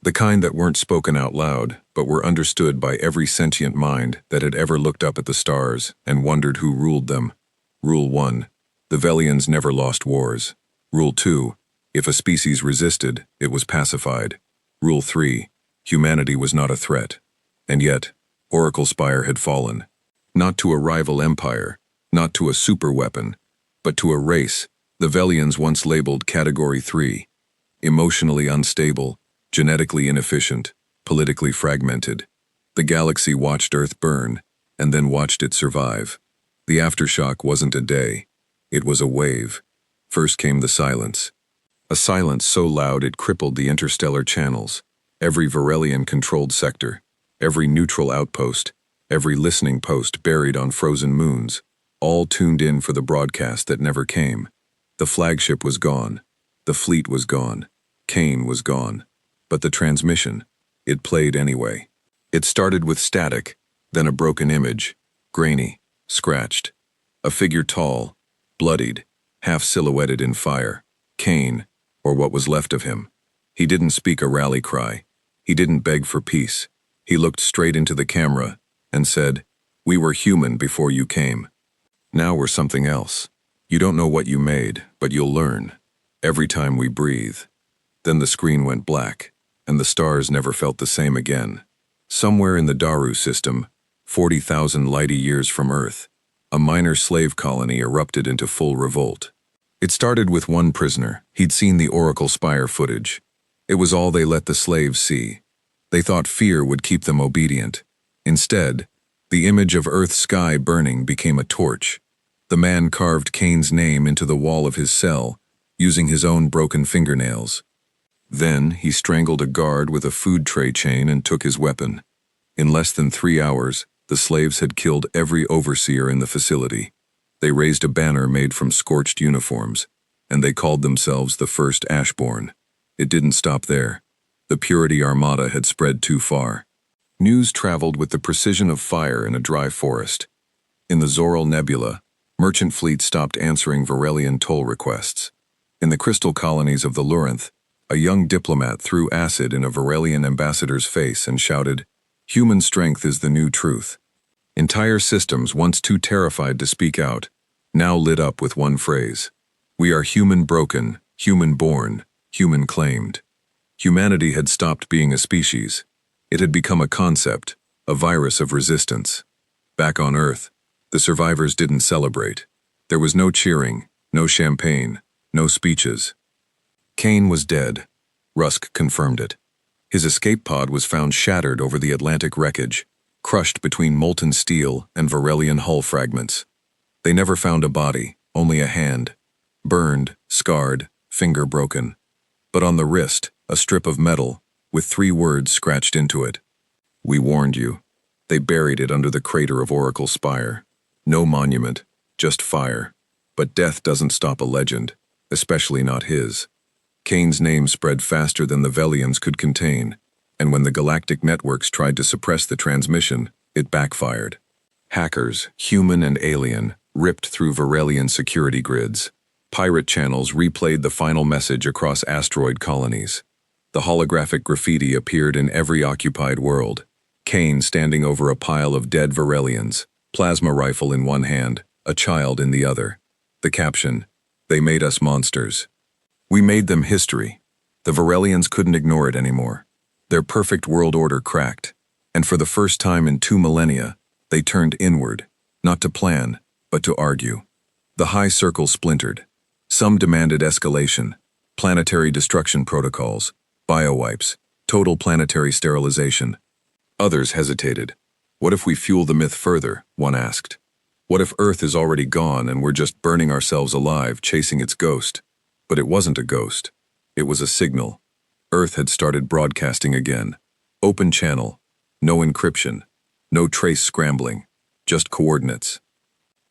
The kind that weren't spoken out loud, but were understood by every sentient mind that had ever looked up at the stars and wondered who ruled them. Rule 1. The Velians never lost wars. Rule 2. If a species resisted, it was pacified. Rule 3. Humanity was not a threat. And yet, Oracle Spire had fallen. Not to a rival empire, not to a superweapon, but to a race the Velians once labeled Category 3. Emotionally unstable, genetically inefficient, politically fragmented. The galaxy watched Earth burn, and then watched it survive. The aftershock wasn't a day. It was a wave. First came the silence. A silence so loud it crippled the interstellar channels, every Varelian-controlled sector, every neutral outpost, every listening post buried on frozen moons, all tuned in for the broadcast that never came. The flagship was gone. The fleet was gone. Kane was gone. But the transmission, it played anyway. It started with static, then a broken image, grainy, scratched. A figure tall, bloodied, half-silhouetted in fire. Kane, or what was left of him. He didn't speak a rally cry. He didn't beg for peace. He looked straight into the camera and said, "We were human before you came. Now we're something else. You don't know what you made, but you'll learn. Every time we breathe." Then the screen went black, and the stars never felt the same again. Somewhere in the Daru system, 40,000 light-years from Earth, a minor slave colony erupted into full revolt. It started with one prisoner. He'd seen the Oracle Spire footage. It was all they let the slaves see. They thought fear would keep them obedient. Instead, the image of Earth's sky burning became a torch. The man carved Kane's name into the wall of his cell, using his own broken fingernails. Then he strangled a guard with a food tray chain and took his weapon. In less than 3 hours, the slaves had killed every overseer in the facility. They raised a banner made from scorched uniforms, and they called themselves the First Ashborn. It didn't stop there. The Purity Armada had spread too far. News traveled with the precision of fire in a dry forest. In the Zoral Nebula, merchant fleets stopped answering Varelian toll requests. In the crystal colonies of the Lurinth, a young diplomat threw acid in a Varelian ambassador's face and shouted, "Human strength is the new truth." Entire systems, once too terrified to speak out, now lit up with one phrase: "We are human broken, human born, human claimed." Humanity had stopped being a species. It had become a concept, a virus of resistance. Back on Earth, the survivors didn't celebrate. There was no cheering, no champagne, no speeches. Kane was dead. Rusk confirmed it. His escape pod was found shattered over the Atlantic wreckage, crushed between molten steel and Varelian hull fragments. They never found a body, only a hand. Burned, scarred, finger broken. But on the wrist, a strip of metal, with 3 words scratched into it. "We warned you." They buried it under the crater of Oracle Spire. No monument, just fire. But death doesn't stop a legend, especially not his. Kane's name spread faster than the Velians could contain, and when the galactic networks tried to suppress the transmission, it backfired. Hackers, human and alien, ripped through Varelian security grids. Pirate channels replayed the final message across asteroid colonies. The holographic graffiti appeared in every occupied world. Kane standing over a pile of dead Varelians, plasma rifle in one hand, a child in the other. The caption, "They made us monsters. We made them history." The Varelians couldn't ignore it anymore. Their perfect world order cracked, and for the first time in 2 millennia, they turned inward, not to plan, but to argue. The High Circle splintered. Some demanded escalation, planetary destruction protocols, biowipes, total planetary sterilization. Others hesitated. What if we fuel the myth further, one asked. What if Earth is already gone and we're just burning ourselves alive, chasing its ghost? But it wasn't a ghost. It was a signal. Earth had started broadcasting again. Open channel. No encryption. No trace scrambling. Just coordinates.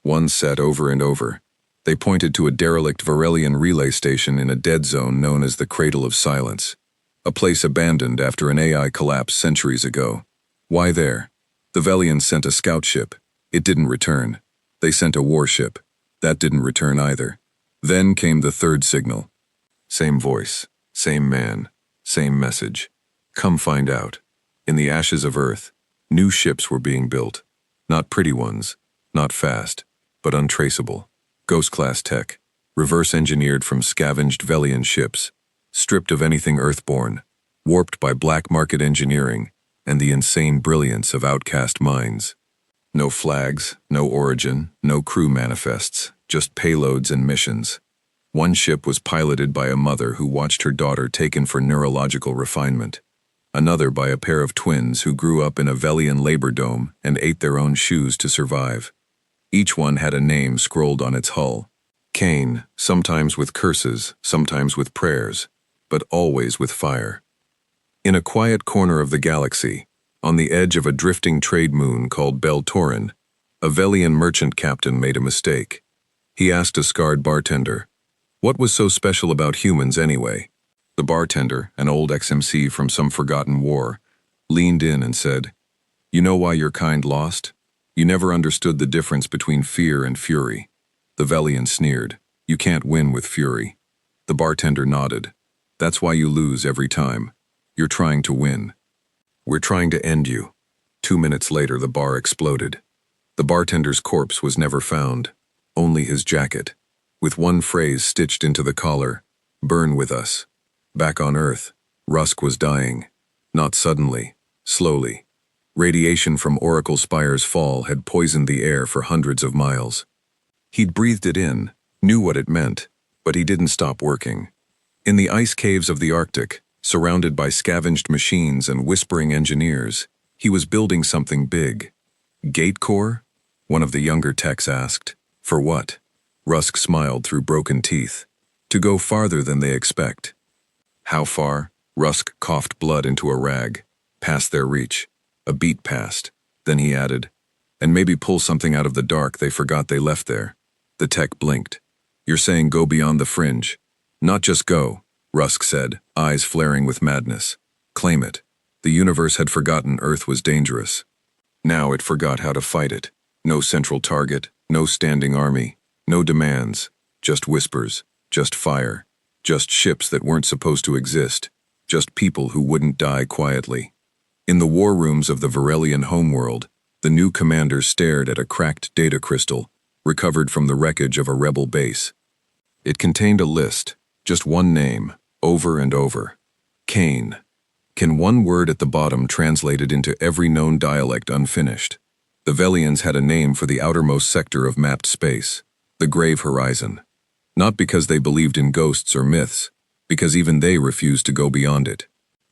One set over and over. They pointed to a derelict Varelian relay station in a dead zone known as the Cradle of Silence. A place abandoned after an AI collapse centuries ago. Why there? The Velians sent a scout ship. It didn't return. They sent a warship. That didn't return either. Then came the 3rd signal. Same voice, same man, same message. Come find out. In the ashes of Earth, new ships were being built. Not pretty ones, not fast, but untraceable. Ghost-class tech, reverse-engineered from scavenged Velian ships, stripped of anything Earthborn, warped by black market engineering and the insane brilliance of outcast minds. No flags, no origin, no crew manifests, just payloads and missions. One ship was piloted by a mother who watched her daughter taken for neurological refinement. another by a pair of twins who grew up in a Velian labor dome and ate their own shoes to survive. Each one had a name scrolled on its hull. Cain, sometimes with curses, sometimes with prayers, but always with fire. In a quiet corner of the galaxy, on the edge of a drifting trade moon called Beltorin, a Velian merchant captain made a mistake. He asked a scarred bartender, "What was so special about humans anyway?" The bartender, an old XMC from some forgotten war, leaned in and said, "You know why your kind lost? You never understood the difference between fear and fury." The Velian sneered, "You can't win with fury." The bartender nodded. "That's why you lose every time. You're trying to win. We're trying to end you." 2 minutes later, the bar exploded. The bartender's corpse was never found, only his jacket, with one phrase stitched into the collar, "Burn with us." Back on Earth, Rusk was dying. Not suddenly, slowly. Radiation from Oracle Spire's fall had poisoned the air for hundreds of miles. He'd breathed it in, knew what it meant, but he didn't stop working. In the ice caves of the Arctic, surrounded by scavenged machines and whispering engineers, he was building something big. "Gate core?" one of the younger techs asked. "For what?" Rusk smiled through broken teeth. "To go farther than they expect." "How far?" Rusk coughed blood into a rag. "Past their reach." A beat passed. Then he added, "And maybe pull something out of the dark they forgot they left there." The tech blinked. "You're saying go beyond the fringe?" "Not just go," Rusk said, eyes flaring with madness. "Claim it." The universe had forgotten Earth was dangerous. Now it forgot how to fight it. No central target, no standing army, no demands, just whispers, just fire, just ships that weren't supposed to exist, just people who wouldn't die quietly. In the war rooms of the Varelian homeworld, the new commander stared at a cracked data crystal, recovered from the wreckage of a rebel base. It contained a list, just one name, over and over. Cain. Can one word at the bottom translated into every known dialect unfinished? The Velians had a name for the outermost sector of mapped space, the Grave Horizon. Not because they believed in ghosts or myths, because even they refused to go beyond it.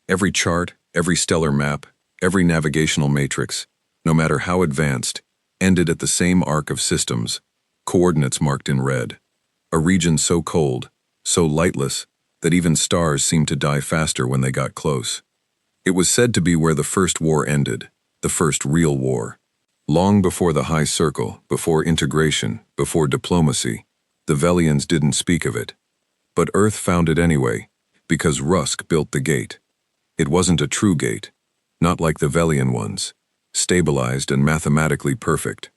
Every chart, every stellar map, every navigational matrix, no matter how advanced, ended at the same arc of systems, coordinates marked in red. A region so cold, so lightless, that even stars seemed to die faster when they got close. It was said to be where the first war ended, the first real war. Long before the High Circle, before integration, before diplomacy, the Velians didn't speak of it. But Earth found it anyway, because Rusk built the gate. It wasn't a true gate, not like the Velian ones, stabilized and mathematically perfect.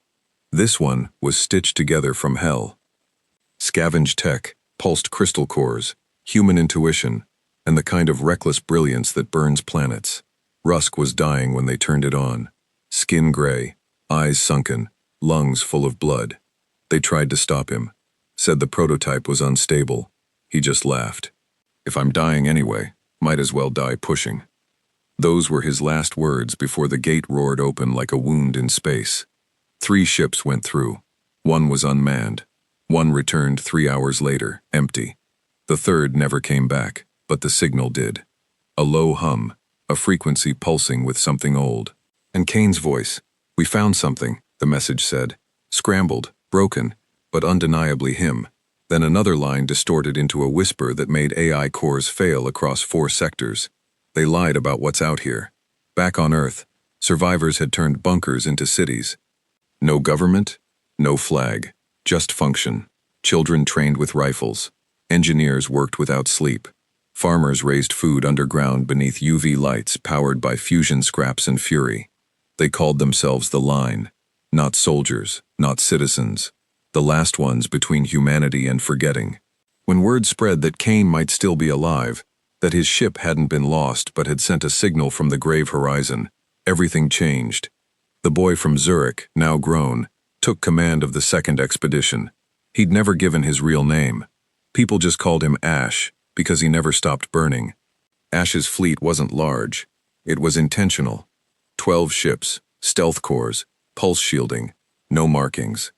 This one was stitched together from hell. Scavenged tech, pulsed crystal cores, human intuition, and the kind of reckless brilliance that burns planets. Rusk was dying when they turned it on. Skin gray, eyes sunken, lungs full of blood. They tried to stop him, said the prototype was unstable. He just laughed. "If I'm dying anyway, might as well die pushing." Those were his last words before the gate roared open like a wound in space. 3 ships went through. One was unmanned. One returned 3 hours later, empty. The third never came back, but the signal did. A low hum, a frequency pulsing with something old. And Cain's voice. "We found something," the message said. Scrambled, broken, but undeniably him. Then another line distorted into a whisper that made AI cores fail across 4 sectors. They lied about what's out here. Back on Earth, survivors had turned bunkers into cities. No government, no flag, just function. Children trained with rifles. Engineers worked without sleep. Farmers raised food underground beneath UV lights powered by fusion scraps and fury. They called themselves the Line. Not soldiers, not citizens. The last ones between humanity and forgetting. When word spread that Cain might still be alive, that his ship hadn't been lost but had sent a signal from the Grave Horizon, everything changed. The boy from Zurich, now grown, took command of the second expedition. He'd never given his real name. People just called him Ash, because he never stopped burning. Ash's fleet wasn't large. It was intentional. 12 ships, stealth cores, pulse shielding, no markings.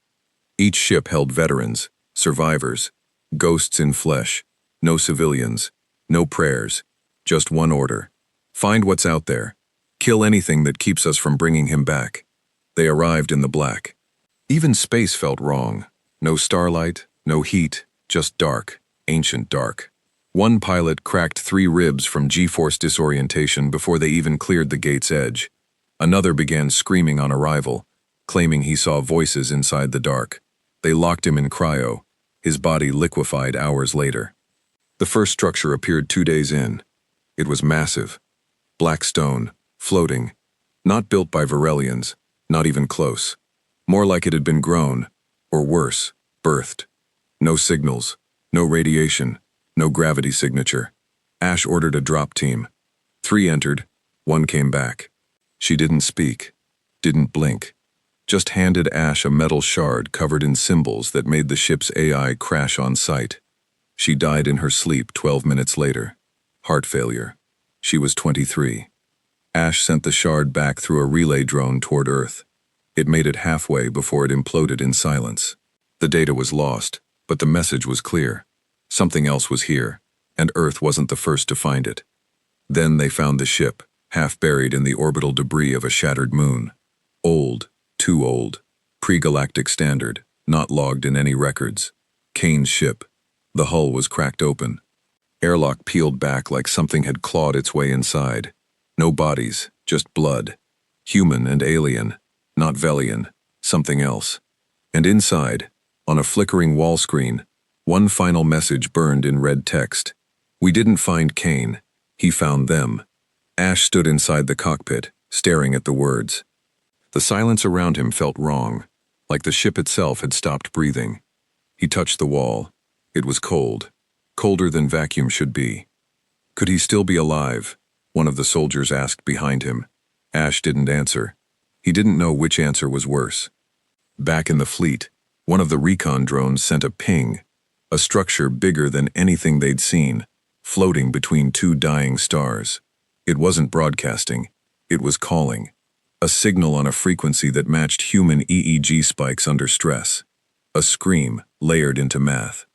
Each ship held veterans, survivors, ghosts in flesh, no civilians, no prayers, just one order. Find what's out there. Kill anything that keeps us from bringing him back. They arrived in the black. Even space felt wrong. No starlight, no heat, just dark, ancient dark. One pilot cracked 3 ribs from G-force disorientation before they even cleared the gate's edge. Another began screaming on arrival, claiming he saw voices inside the dark. They locked him in cryo. His body liquefied hours later. The first structure appeared 2 days in. It was massive. Black stone, floating. Not built by Varelians, not even close. More like it had been grown, or worse, birthed. No signals, no radiation, no gravity signature. Ash ordered a drop team. 3 entered, 1 came back. She didn't speak, didn't blink. Just handed Ash a metal shard covered in symbols that made the ship's AI crash on sight. She died in her sleep 12 minutes later. Heart failure. She was 23. Ash sent the shard back through a relay drone toward Earth. It made it halfway before it imploded in silence. The data was lost, but the message was clear. Something else was here, and Earth wasn't the first to find it. Then they found the ship, half buried in the orbital debris of a shattered moon. Old, too old. Pre-galactic standard, not logged in any records. Kane's ship. The hull was cracked open. Airlock peeled back like something had clawed its way inside. No bodies, just blood. Human and alien, not Velian, something else. And inside, on a flickering wall screen, one final message burned in red text. We didn't find Kane. He found them. Ash stood inside the cockpit, staring at the words. The silence around him felt wrong, like the ship itself had stopped breathing. He touched the wall. It was cold, colder than vacuum should be. Could he still be alive? One of the soldiers asked behind him. Ash didn't answer. He didn't know which answer was worse. Back in the fleet, one of the recon drones sent a ping, a structure bigger than anything they'd seen, floating between 2 dying stars. It wasn't broadcasting, it was calling. A signal on a frequency that matched human EEG spikes under stress. A scream layered into math.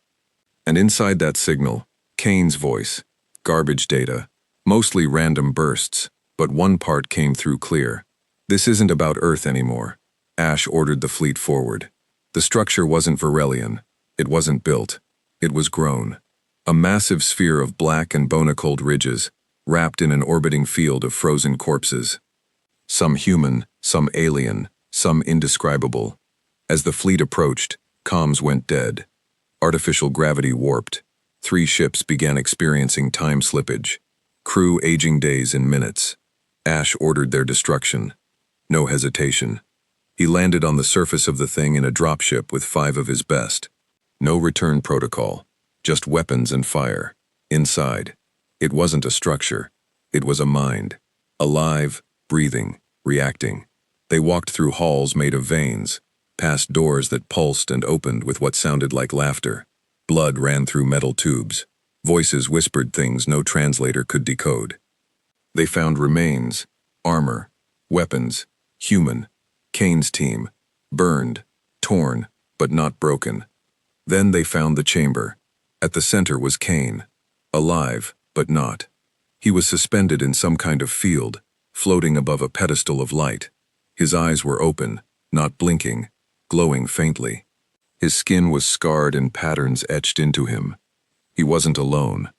And inside that signal, Kane's voice. Garbage data. Mostly random bursts, but one part came through clear. This isn't about Earth anymore. Ash ordered the fleet forward. The structure wasn't Varelian. It wasn't built. It was grown. A massive sphere of black and bone-cold ridges, wrapped in an orbiting field of frozen corpses. Some human, some alien, some indescribable. As the fleet approached, comms went dead. Artificial gravity warped. 3 ships began experiencing time slippage. Crew aging days in minutes. Ash ordered their destruction. No hesitation. He landed on the surface of the thing in a dropship with 5 of his best. No return protocol. Just weapons and fire. Inside. It wasn't a structure. It was a mind. Alive, breathing, reacting. They walked through halls made of veins, past doors that pulsed and opened with what sounded like laughter. Blood ran through metal tubes. Voices whispered things no translator could decode. They found remains, armor, weapons, human. Kane's team, burned, torn, but not broken. Then they found the chamber. At the center was Kane, alive, but not. He was suspended in some kind of field, floating above a pedestal of light. His eyes were open, not blinking, glowing faintly. His skin was scarred and patterns etched into him. He wasn't alone.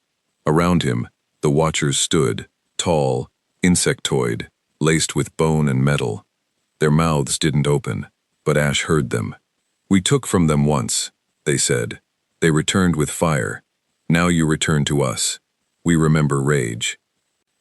Around him, the Watchers stood, tall, insectoid, laced with bone and metal. Their mouths didn't open, but Ash heard them. We took from them once, they said. They returned with fire. Now you return to us. We remember rage.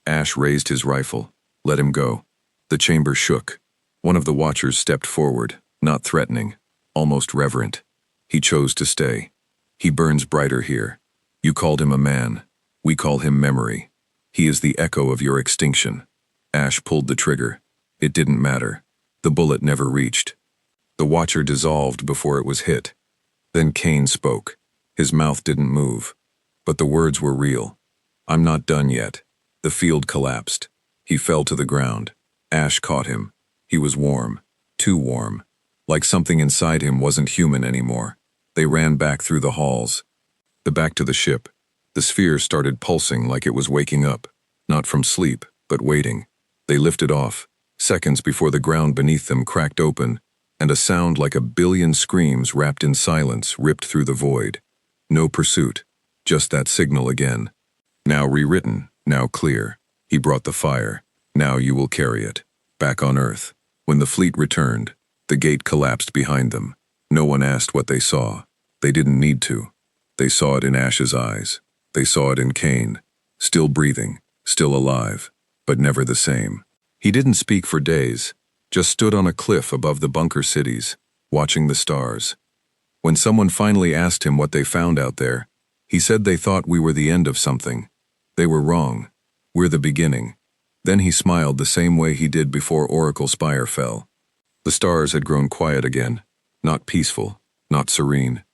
Ash raised his rifle. Let him go. The chamber shook. One of the Watchers stepped forward, not threatening, almost reverent. He chose to stay. He burns brighter here. You called him a man. We call him memory. He is the echo of your extinction. Ash pulled the trigger. It didn't matter. The bullet never reached. The Watcher dissolved before it was hit. Then Kane spoke. His mouth didn't move. But the words were real. I'm not done yet. The field collapsed. He fell to the ground. Ash caught him. He was warm. Too warm. Like something inside him wasn't human anymore. They ran back through the halls. Back to the ship. The sphere started pulsing like it was waking up. Not from sleep, but waiting. They lifted off, seconds before the ground beneath them cracked open, and a sound like a billion screams wrapped in silence ripped through the void. No pursuit, just that signal again. Now rewritten, now clear. He brought the fire. Now you will carry it. Back on Earth. When the fleet returned, the gate collapsed behind them. No one asked what they saw. They didn't need to. They saw it in Ash's eyes. They saw it in Kane. Still breathing, still alive, but never the same. He didn't speak for days, just stood on a cliff above the bunker cities, watching the stars. When someone finally asked him what they found out there, he said they thought we were the end of something. They were wrong. We're the beginning. Then he smiled the same way he did before Oracle Spire fell. The stars had grown quiet again, not peaceful, not serene.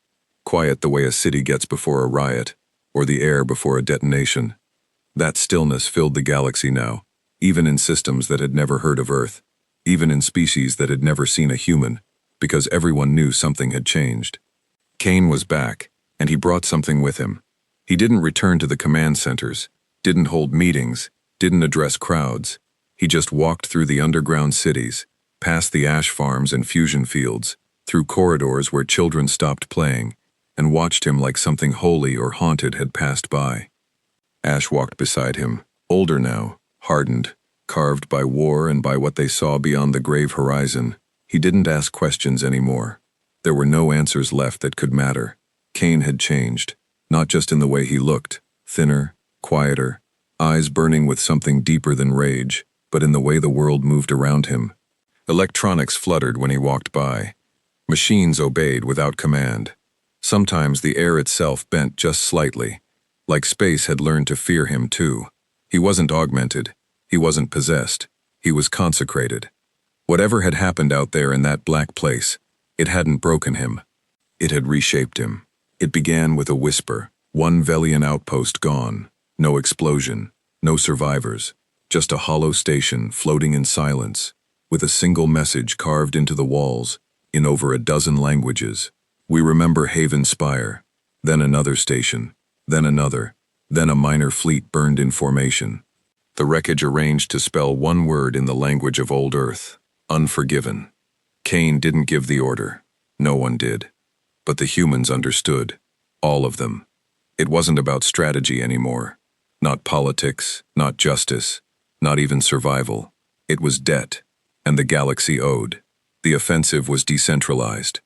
Quiet the way a city gets before a riot, or the air before a detonation. That stillness filled the galaxy now, even in systems that had never heard of Earth, even in species that had never seen a human, because everyone knew something had changed. Kane was back, and he brought something with him. He didn't return to the command centers, didn't hold meetings, didn't address crowds. He just walked through the underground cities, past the ash farms and fusion fields, through corridors where children stopped playing, and watched him like something holy or haunted had passed by. Ash walked beside him, older now, hardened, carved by war and by what they saw beyond the grave horizon. He didn't ask questions anymore. There were no answers left that could matter. Kane had changed, not just in the way he looked, thinner, quieter, eyes burning with something deeper than rage, but in the way the world moved around him. Electronics fluttered when he walked by. Machines obeyed without command. Sometimes the air itself bent just slightly, like space had learned to fear him too. He wasn't augmented. He wasn't possessed. He was consecrated. Whatever had happened out there in that black place, it hadn't broken him. It had reshaped him. It began with a whisper, one Velian outpost gone, no explosion, no survivors, just a hollow station floating in silence, with a single message carved into the walls, in over a dozen languages. We remember Haven Spire, then another station, then another, then a minor fleet burned in formation. The wreckage arranged to spell one word in the language of old Earth, unforgiven. Kane didn't give the order. No one did. But the humans understood. All of them. It wasn't about strategy anymore. Not politics, not justice, not even survival. It was debt, and the galaxy owed. The offensive was decentralized.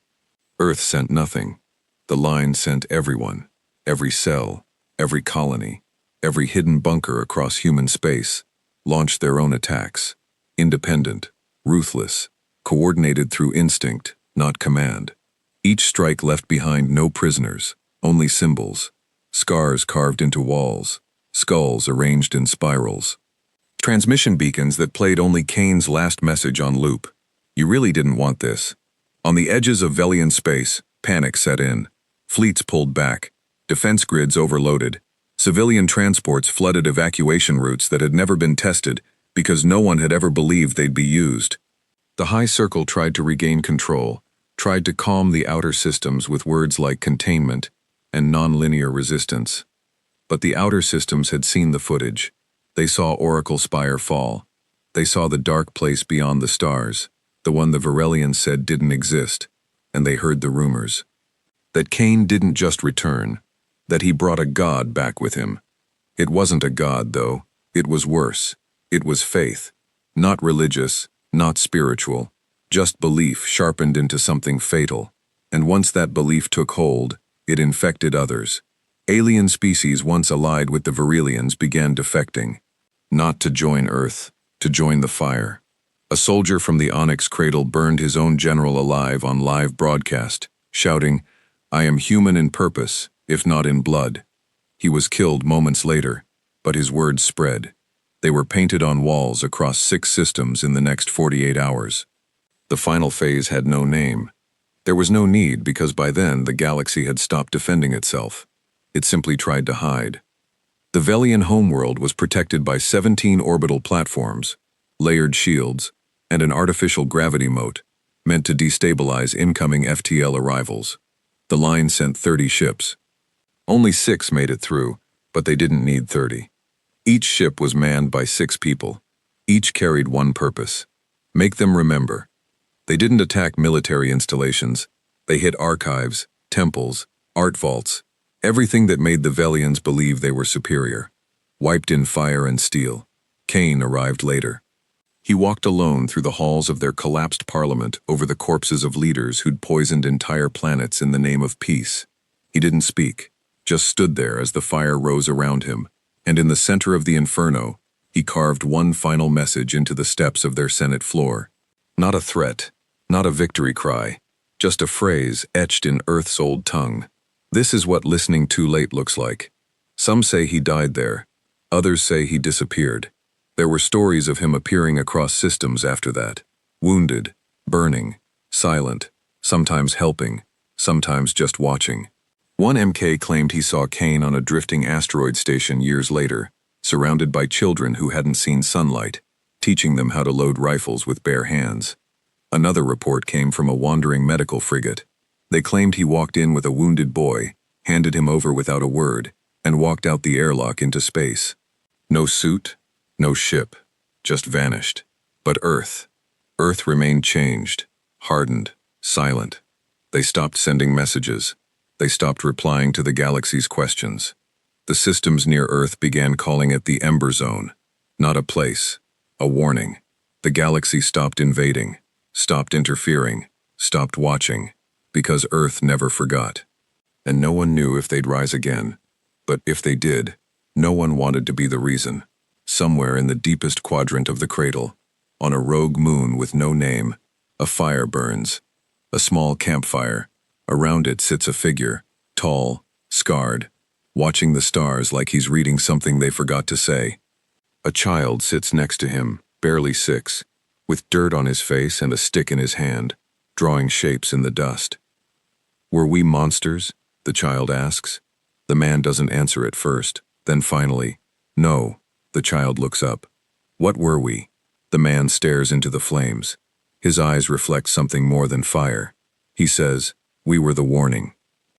Earth sent nothing. The line sent everyone, every cell, every colony, every hidden bunker across human space, launched their own attacks. Independent, ruthless, coordinated through instinct, not command. Each strike left behind no prisoners, only symbols, scars carved into walls, skulls arranged in spirals. Transmission beacons that played only Kane's last message on loop. You really didn't want this. On the edges of Velian space, panic set in. Fleets pulled back, defense grids overloaded, civilian transports flooded evacuation routes that had never been tested because no one had ever believed they'd be used. The High Circle tried to regain control, tried to calm the outer systems with words like containment and nonlinear resistance. But the outer systems had seen the footage. They saw Oracle Spire fall. They saw the dark place beyond the stars, the one the Varelians said didn't exist, and they heard the rumors. That Kane didn't just return, that he brought a god back with him. It wasn't a god, though. It was worse. It was faith. Not religious, not spiritual, just belief sharpened into something fatal. And once that belief took hold, it infected others. Alien species once allied with the Varelians began defecting. Not to join Earth, to join the fire. A soldier from the Onyx Cradle burned his own general alive on live broadcast, shouting, "I am human in purpose, if not in blood." He was killed moments later, but his words spread. They were painted on walls across 6 systems in the next 48 hours. The final phase had no name. There was no need because by then the galaxy had stopped defending itself. It simply tried to hide. The Velian homeworld was protected by 17 orbital platforms, layered shields, and an artificial gravity moat, meant to destabilize incoming FTL arrivals. The line sent 30 ships. Only 6 made it through, but they didn't need 30. Each ship was manned by 6 people, Each carried one purpose: make them remember. They didn't attack military installations. They hit archives, temples, art vaults, everything that made the Velians believe they were superior. Wiped in fire and steel. Kane arrived later. He walked alone through the halls of their collapsed parliament over the corpses of leaders who'd poisoned entire planets in the name of peace. He didn't speak, just stood there as the fire rose around him, and in the center of the inferno, he carved one final message into the steps of their Senate floor. Not a threat, not a victory cry, just a phrase etched in Earth's old tongue. This is what listening too late looks like. Some say he died there. Others say he disappeared. There were stories of him appearing across systems after that. Wounded, burning, silent, sometimes helping, sometimes just watching. One MK claimed he saw Kane on a drifting asteroid station years later, surrounded by children who hadn't seen sunlight, teaching them how to load rifles with bare hands. Another report came from a wandering medical frigate. They claimed he walked in with a wounded boy, handed him over without a word, and walked out the airlock into space. No suit, no ship, just vanished. But Earth remained changed, hardened, silent. They stopped sending messages. They stopped replying to the galaxy's questions. The systems near Earth began calling it the Ember Zone. Not a place, a warning. The galaxy stopped invading, stopped interfering, stopped watching, because Earth never forgot. And no one knew if they'd rise again. But if they did, no one wanted to be the reason. Somewhere in the deepest quadrant of the cradle, on a rogue moon with no name, a fire burns. A small campfire. Around it sits a figure, tall, scarred, watching the stars like he's reading something they forgot to say. A child sits next to him, barely 6, with dirt on his face and a stick in his hand, drawing shapes in the dust. "Were we monsters?" the child asks. The man doesn't answer at first, then finally, "No." The child looks up. "What were we?" The man stares into the flames. His eyes reflect something more than fire. He says, "We were the warning."